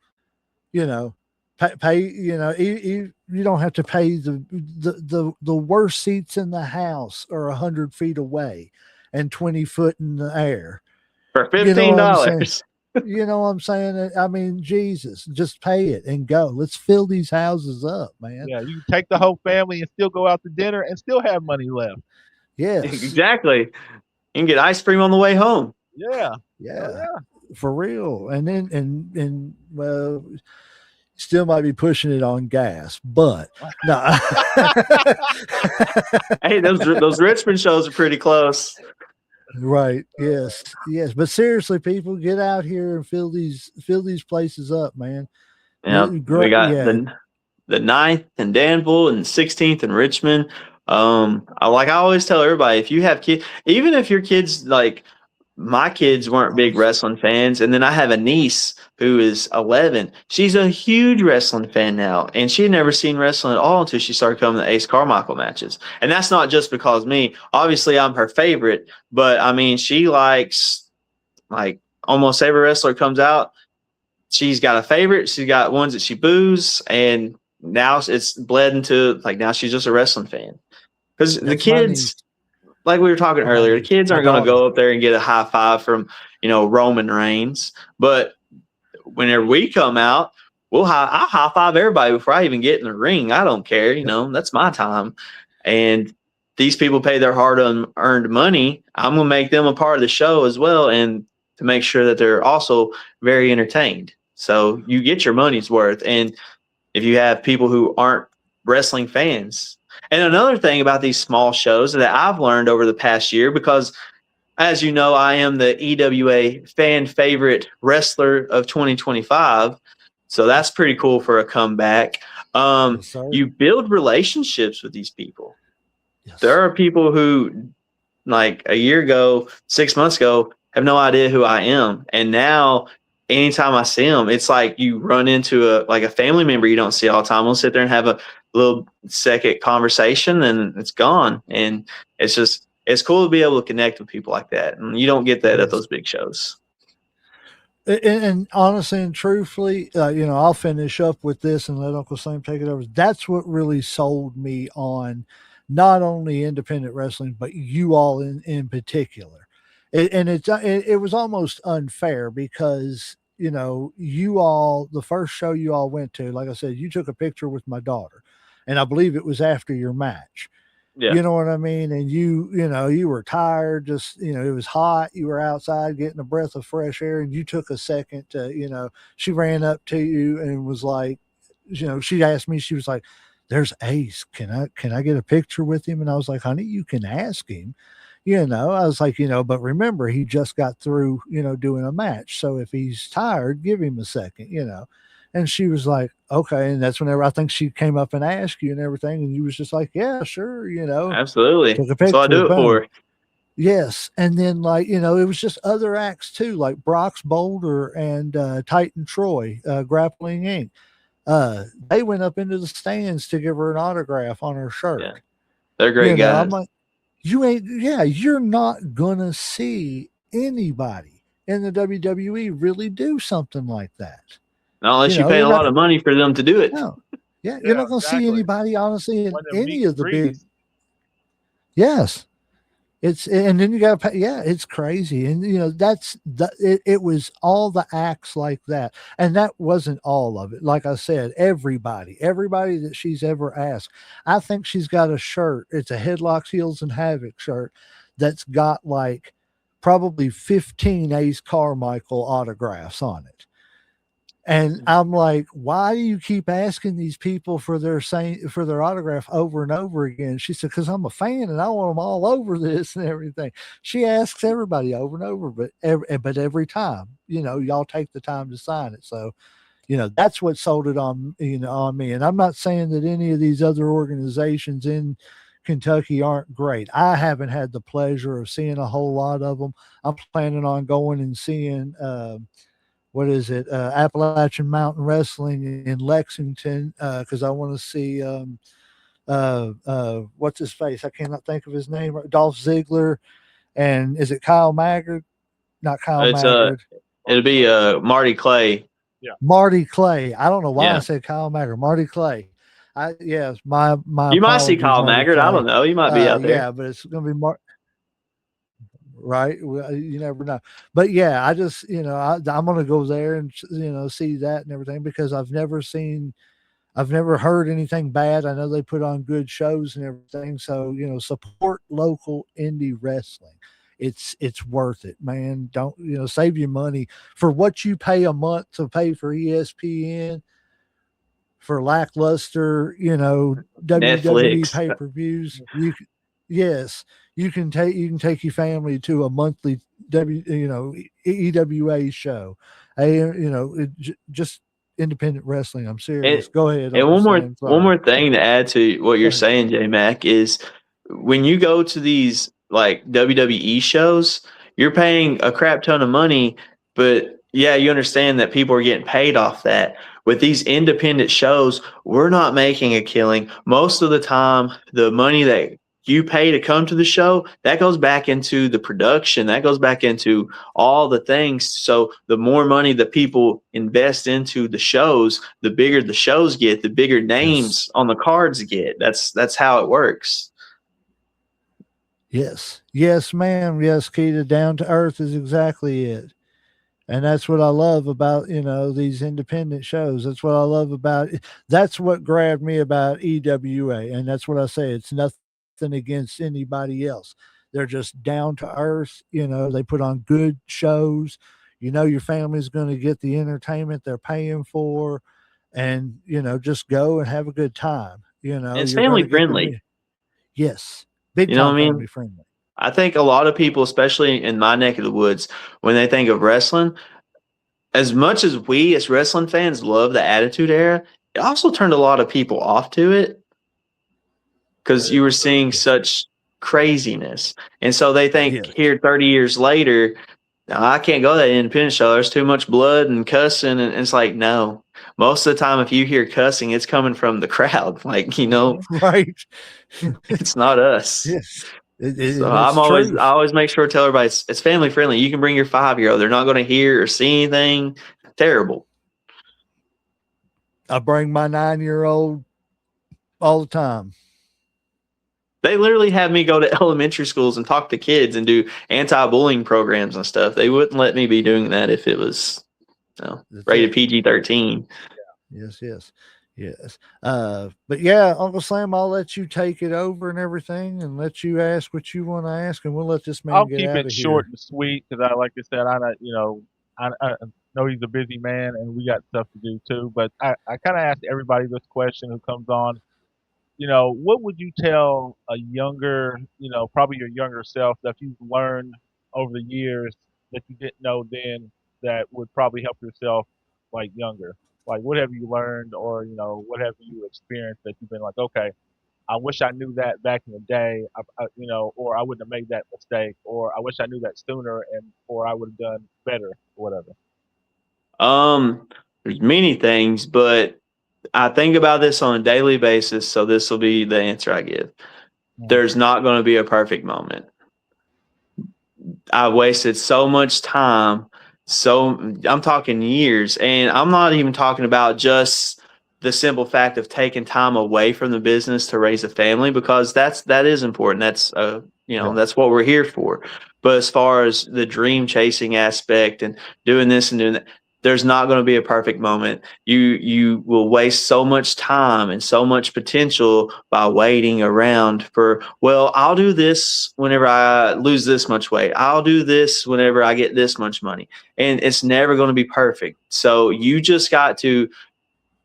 Pay. You don't have to pay the worst seats in the house are 100 feet away and 20 foot in the air for $15. You know what I'm saying? I mean, Jesus, just pay it and go. Let's fill these houses up, man. Yeah, you can take the whole family and still go out to dinner and still have money left. Yes. Exactly. You can get ice cream on the way home. Yeah. Yeah. For real. And then, well, still might be pushing it on gas, but no. Hey, those Richmond shows are pretty close. Right. Yes. Yes. But seriously, people, get out here and fill these places up, man. Yeah, we got Yeah. the 9th in Danville and 16th in Richmond. I always tell everybody, if you have kids, even if your kids, like my kids weren't big wrestling fans, and then I have a niece who is 11. She's a huge wrestling fan now, and she had never seen wrestling at all until she started coming to Ace Carmichael matches. And that's not just because me. Obviously, I'm her favorite, but I mean, she likes like almost every wrestler comes out. She's got a favorite. She's got ones that she boos, and now it's bled into like now she's just a wrestling fan. Because the kids, like we were talking earlier, the kids aren't going to go up there and get a high five from Roman Reigns. But whenever we come out, I'll high five everybody before I even get in the ring. I don't care, that's my time. And these people pay their hard-earned money. I'm going to make them a part of the show as well, and to make sure that they're also very entertained. So you get your money's worth. And if you have people who aren't wrestling fans. And another thing about these small shows that I've learned over the past year, because as you know, I am the EWA fan favorite wrestler of 2025. So that's pretty cool for a comeback. Yes, you build relationships with these people. Yes. There are people who, like a year ago, 6 months ago, have no idea who I am. And now anytime I see them, it's like you run into a family member you don't see all the time. We'll sit there and have a little second conversation, and it's gone. And it's cool to be able to connect with people like that. And you don't get that at those big shows. And honestly and truthfully, I'll finish up with this and let Uncle Sam take it over. That's what really sold me on not only independent wrestling, but you all in particular. It was almost unfair because, you all, the first show you all went to, like I said, you took a picture with my daughter, and I believe it was after your match. Yeah. You know what I mean? And you were tired, just, it was hot. You were outside getting a breath of fresh air, and you took a second to, she ran up to you and was like, she asked me, she was like, "There's Ace. Can I get a picture with him?" And I was like, "Honey, you can ask him." I was like, but remember, he just got through, doing a match. So if he's tired, give him a second, And she was like, "Okay." And that's whenever I think she came up and asked you and everything. And you was just like, "Yeah, sure." Absolutely. That's what I do it for. Yes. And then it was just other acts too, like Brock's Boulder and Titan Troy, Grappling Inc. They went up into the stands to give her an autograph on her shirt. Yeah. They're great guys. I'm like, you're not gonna see anybody in the WWE really do something like that. Not unless you pay a lot of money for them to do it. No. Yeah, you're not gonna see anybody honestly in any of the big. Yes. And then you got to pay. Yeah, it's crazy. And it was all the acts like that. And that wasn't all of it. Like I said, everybody that she's ever asked, I think she's got a shirt. It's a Headlocks, Heels, and Havoc shirt that's got like probably 15 Ace Carmichael autographs on it. And I'm like, why do you keep asking these people for their autograph over and over again? She said, "Because I'm a fan and I want them all over this and everything." She asks everybody over and over, but every time, y'all take the time to sign it. So, that's what sold it on, on me. And I'm not saying that any of these other organizations in Kentucky aren't great. I haven't had the pleasure of seeing a whole lot of them. I'm planning on going and seeing, what is it? Appalachian Mountain Wrestling in Lexington, because I want to see what's his face? I cannot think of his name. Dolph Ziggler, and is it Kyle Maggard? Not Kyle Maggard. It'll be Marty Clay. Yeah, Marty Clay. I don't know why I said Kyle Maggard. Marty Clay. My. You might see Kyle Maggard. I don't know. You might be out there. Yeah, but it's going to be right. Well, you never know. But yeah, I just, I'm going to go there and, see that and everything, because I've never heard anything bad. I know they put on good shows and everything. So, support local indie wrestling. It's worth it, man. Don't, save your money for what you pay a month to pay for ESPN. for lackluster, WWE Netflix. pay-per-views, yes, you can take your family to a monthly EWA show. Just independent wrestling. I'm serious. And Go ahead, and Uncle one more Sam. one Sorry. more thing to add to what Go you're ahead. saying, J Mac, is when you go to these like WWE shows, you're paying a crap ton of money, but yeah, you understand that people are getting paid off that. With these independent shows, we're not making a killing. Most of the time, the money that you pay to come to the show, that goes back into the production, that goes back into all the things. So the more money that people invest into the shows, the bigger the shows get, the bigger names Yes. on the cards get. That's how it works. Yes. Yes, ma'am. Yes, Keita. Down to earth is exactly it. And that's what I love about, these independent shows. That's what I love about it. That's what grabbed me about EWA. And that's what I say. It's nothing against anybody else. They're just down to earth. They put on good shows. Your family's going to get the entertainment they're paying for, and, just go and have a good time. And it's You're going family to get friendly. yes, big You know time what I family mean? friendly. I think a lot of people, especially in my neck of the woods, when they think of wrestling, as much as we as wrestling fans love the Attitude Era, it also turned a lot of people off to it because you were seeing such craziness. And so they think Yes. here 30 years later, no, I can't go to that independent show. There's too much blood and cussing. And it's like, no. Most of the time, if you hear cussing, it's coming from the crowd. Like, Right. it's not us. Yes. So And it's true. I always make sure to tell everybody it's family friendly. You can bring your 5-year-old. They're not going to hear or see anything terrible. I bring my 9-year-old all the time. They literally have me go to elementary schools and talk to kids and do anti-bullying programs and stuff. They wouldn't let me be doing that if it was rated PG-13. Yes, yes, yes. But yeah, Uncle Sam, I'll let you take it over and everything, and let you ask what you want to ask, and we'll let this man I'll get keep out it of short here. and sweet because like I said, I know he's a busy man and we got stuff to do too. But I kind of ask everybody this question who comes on. What would you tell a younger, probably your younger self that you've learned over the years that you didn't know then that would probably help yourself like younger? Like what have you learned or, what have you experienced that you've been like, okay, I wish I knew that back in the day, or I wouldn't have made that mistake, or I wish I knew that sooner or I would have done better or whatever. There's many things, but I think about this on a daily basis, so this will be the answer I give. Mm. There's not going to be a perfect moment. I wasted so much time. So I'm talking years, and I'm not even talking about just the simple fact of taking time away from the business to raise a family, because that is important. That's Yeah. that's what we're here for. But as far as the dream chasing aspect and doing this and doing that, there's not going to be a perfect moment. You will waste so much time and so much potential by waiting around for, well, I'll do this whenever I lose this much weight. I'll do this whenever I get this much money. And it's never going to be perfect. So you just got to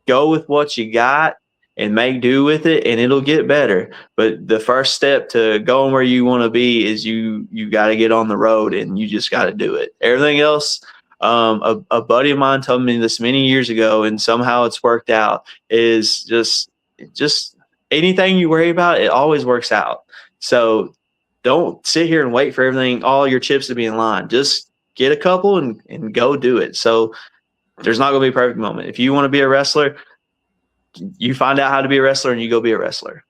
go with what you got and make do with it, and it'll get better. But the first step to going where you want to be is you got to get on the road, and you just got to do it. Everything else, a buddy of mine told me this many years ago, and somehow it's worked out, is just anything you worry about, it always works out. So don't sit here and wait for everything, all your chips to be in line. Just get a couple and go do it. So there's not going to be a perfect moment. If you want to be a wrestler, you find out how to be a wrestler and you go be a wrestler.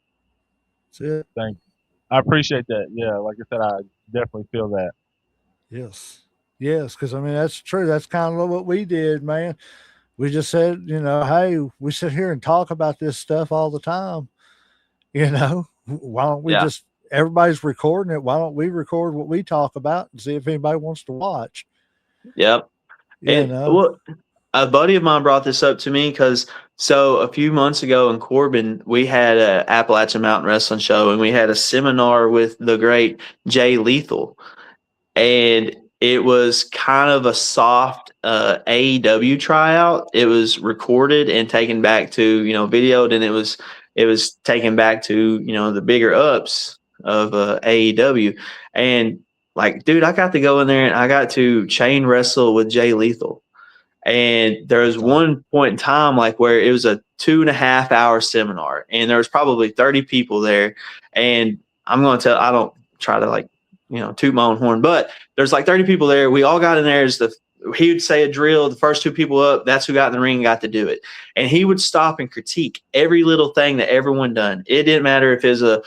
That's it. Thank you. I appreciate that. Yeah, like I said, I definitely feel that. Yes. Yes, because I mean that's true. That's kind of what we did, man. We just said, hey, we sit here and talk about this stuff all the time. Why don't we Yeah. just everybody's recording it? Why don't we record what we talk about and see if anybody wants to watch? Yep. And well, a buddy of mine brought this up to me because so a few months ago in Corbin, we had a Appalachian Mountain Wrestling show, and we had a seminar with the great Jay Lethal. And it was kind of a soft AEW tryout. It was recorded and taken back to, videoed, and it was taken back to, the bigger ups of AEW. And like, dude, I got to go in there and I got to chain wrestle with Jay Lethal. And there was one point in time like where it was a 2.5-hour seminar and there was probably 30 people there. And I'm going to tell, I don't try to like, toot my own horn, but there's like 30 people there. We all got in there he would say a drill, the first 2 people up, that's who got in the ring and got to do it. And he would stop and critique every little thing that everyone done. It didn't matter if it's a,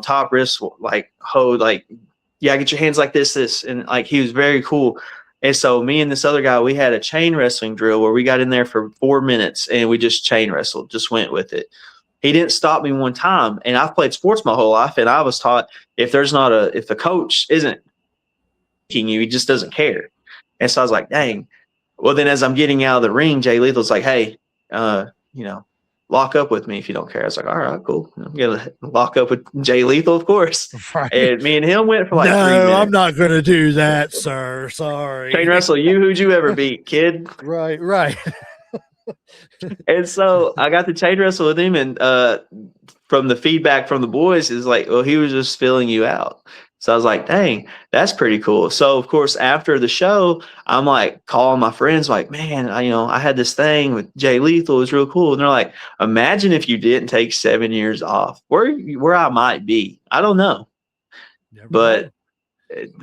top wrist, like hold, like, yeah, get your hands like this. And like, he was very cool. And so me and this other guy, we had a chain wrestling drill where we got in there for 4 minutes and we just chain wrestled, just went with it. He didn't stop me one time. And I've played sports my whole life. And I was taught if the coach isn't kicking you, he just doesn't care. And so I was like, dang. Well, then as I'm getting out of the ring, Jay Lethal's like, hey, lock up with me if you don't care. I was like, all right, cool. I'm going to lock up with Jay Lethal, of course. Right. And me and him went for like 3 minutes. No, I'm not going to do that, sir. Sorry. Chain wrestle, who'd you ever beat, kid? Right. And so I got to chain wrestle with him, and from the feedback from the boys is like, well, he was just filling you out. So I was like, dang, that's pretty cool. So of course, after the show, I'm like calling my friends like, man, I had this thing with Jay Lethal. It was real cool. And they're like, imagine if you didn't take 7 years off, where I might be. I don't know. But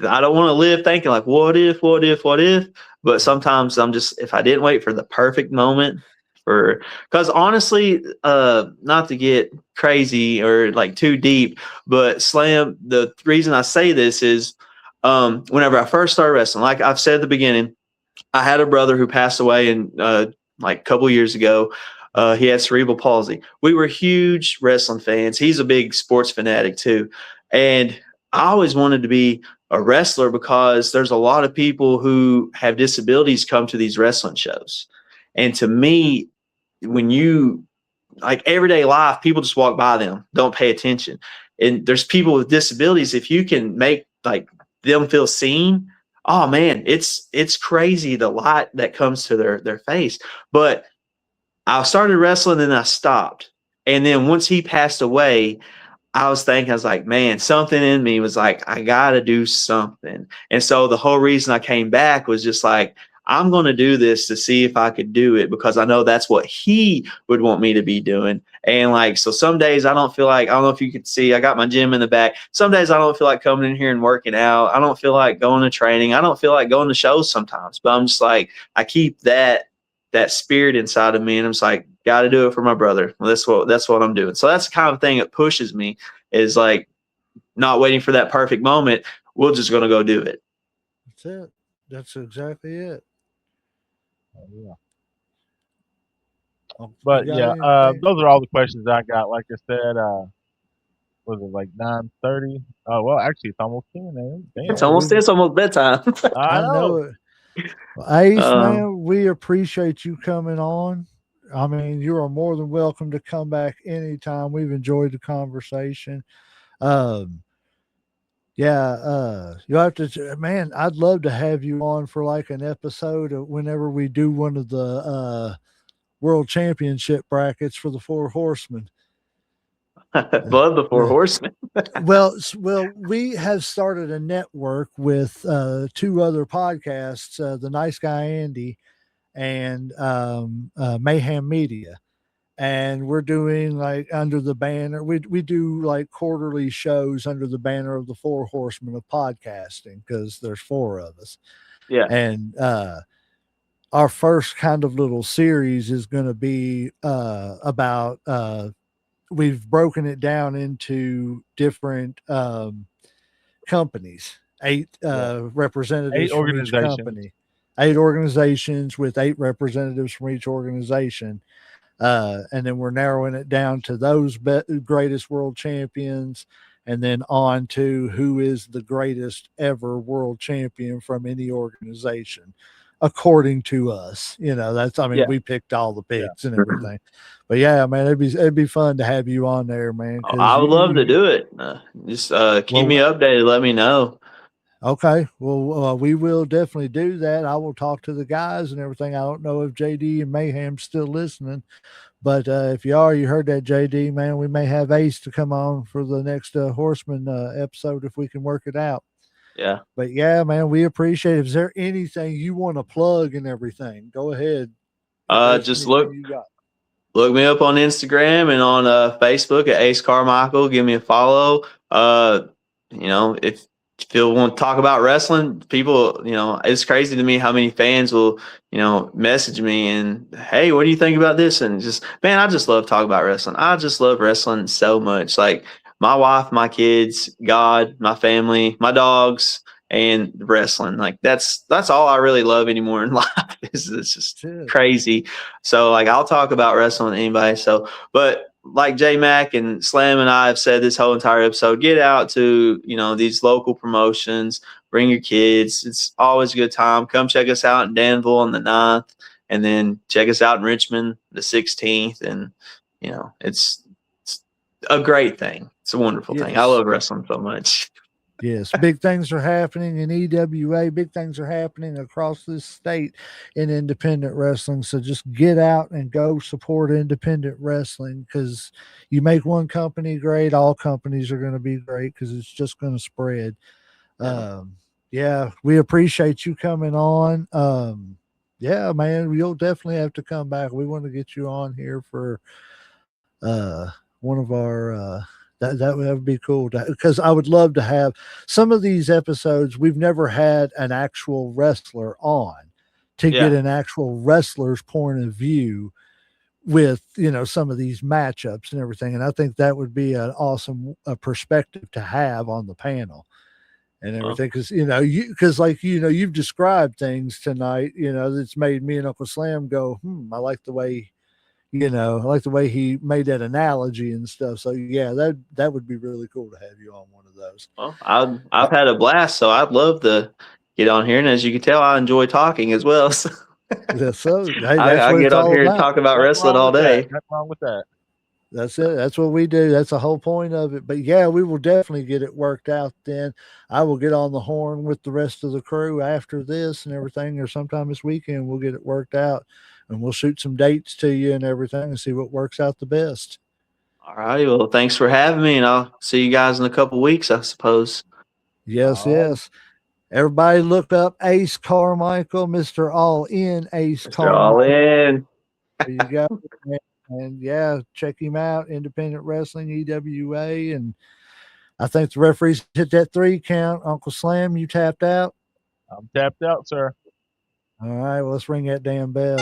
I don't want to live thinking like, what if? But sometimes I'm just, if I didn't wait for the perfect moment because honestly, not to get crazy or like too deep, but Slam, the reason I say this is whenever I first started wrestling, like I've said at the beginning, I had a brother who passed away in like a couple years ago. He had cerebral palsy. We were huge wrestling fans. He's a big sports fanatic too. And I always wanted to be a wrestler because there's a lot of people who have disabilities come to these wrestling shows. And to me, when you like everyday life, people just walk by them, don't pay attention. And there's people with disabilities. If you can make like them feel seen, oh man, it's crazy the light that comes to their face. But I started wrestling and I stopped. And then once he passed away, I was like, man, something in me was like, I got to do something. And so the whole reason I came back was just like, I'm going to do this to see if I could do it because I know that's what he would want me to be doing. And like, so some days I don't feel like, I don't know if you could see, I got my gym in the back. Some days I don't feel like coming in here and working out. I don't feel like going to training. I don't feel like going to shows sometimes, but I'm just like, I keep that spirit inside of me. And I'm just like, got to do it for my brother. Well, that's what I'm doing. So that's the kind of thing that pushes me is like not waiting for that perfect moment. We're just going to go do it. That's it. That's exactly it. Yeah. Oh, But yeah, those are all the questions I got. Like I said, was it like 9:30? Oh well, actually, it's almost 10. Man. Damn. It's almost bedtime. I know it. Well, Ace, man, we appreciate you coming on. I mean, you are more than welcome to come back anytime. We've enjoyed the conversation. You'll have to, man, I'd love to have you on for like an episode of whenever we do one of the world championship brackets for the Four Horsemen. Love the Four Horsemen. well, we have started a network with 2 other podcasts, the Nice Guy Andy and Mayhem Media. And we're doing like under the banner, we do like quarterly shows under the banner of the Four Horsemen of podcasting because there's 4 of us. Yeah. And our first kind of little series is going to be about we've broken it down into different companies, 8 representatives 8 from each organizations. company, 8 organizations with 8 representatives from each organization. And then we're narrowing it down to those greatest world champions, and then on to who is the greatest ever world champion from any organization, according to us. That's, I mean, we picked all the picks and everything. But yeah, man, it'd be fun to have you on there, man. I would love to do it. Just keep me updated. Let me know. Okay. Well, we will definitely do that. I will talk to the guys and everything. I don't know if JD and Mayhem's still listening, but if you are, you heard that, JD, man. We may have Ace to come on for the next Horseman episode if we can work it out. Yeah. But yeah, man, we appreciate it. Is there anything you want to plug and everything? Go ahead. If there's Just anything you got. look me up on Instagram and on Facebook at Ace Carmichael. Give me a follow. If you want to talk about wrestling, people, it's crazy to me how many fans will, message me and, hey, what do you think about this? And just, man, I just love talking about wrestling. I just love wrestling so much. Like my wife, my kids, God, my family, my dogs, and wrestling. Like that's all I really love anymore in life. It's just crazy. So like I'll talk about wrestling with anybody. So, but like J Mac and Slam and I have said this whole entire episode, get out to, these local promotions, bring your kids. It's always a good time. Come check us out in Danville on the 9th, and then check us out in Richmond the 16th. And, it's a great thing. It's a wonderful thing. I love wrestling so much. Yes, big things are happening in EWA. Big things are happening across this state in independent wrestling. So just get out and go support independent wrestling, because you make one company great, all companies are going to be great, because it's just going to spread. Yeah, we appreciate you coming on. Yeah, man, you'll definitely have to come back. We want to get you on here for one of our that would be cool, because I would love to have some of these episodes. We've never had an actual wrestler on to get an actual wrestler's point of view with, some of these matchups and everything. And I think that would be an awesome perspective to have on the panel and everything. Cause you've described things tonight, that's made me and Uncle Slam go, I like the way, I like the way he made that analogy and stuff. So yeah, that would be really cool to have you on one of those. Well, I've had a blast, so I'd love to get on here. And as you can tell, I enjoy talking as well. So. That's so. Hey, that's I what get it's on all here about. and talk about wrestling all day. Nothing wrong with that. That's it. That's what we do. That's the whole point of it. But yeah, we will definitely get it worked out then. I will get on the horn with the rest of the crew after this and everything, or sometime this weekend. We'll get it worked out and we'll shoot some dates to you and everything and see what works out the best. All righty. Well, thanks for having me, and I'll see you guys in a couple of weeks, I suppose. Yes, yes. Everybody look up Ace Carmichael, Mr. All In Ace Carmichael. All in. There you go. And yeah, check him out. Independent Wrestling, EWA. And I think the referees hit that 3 count. Uncle Slam, you tapped out? I'm tapped out, sir. All right, well, let's ring that damn bell.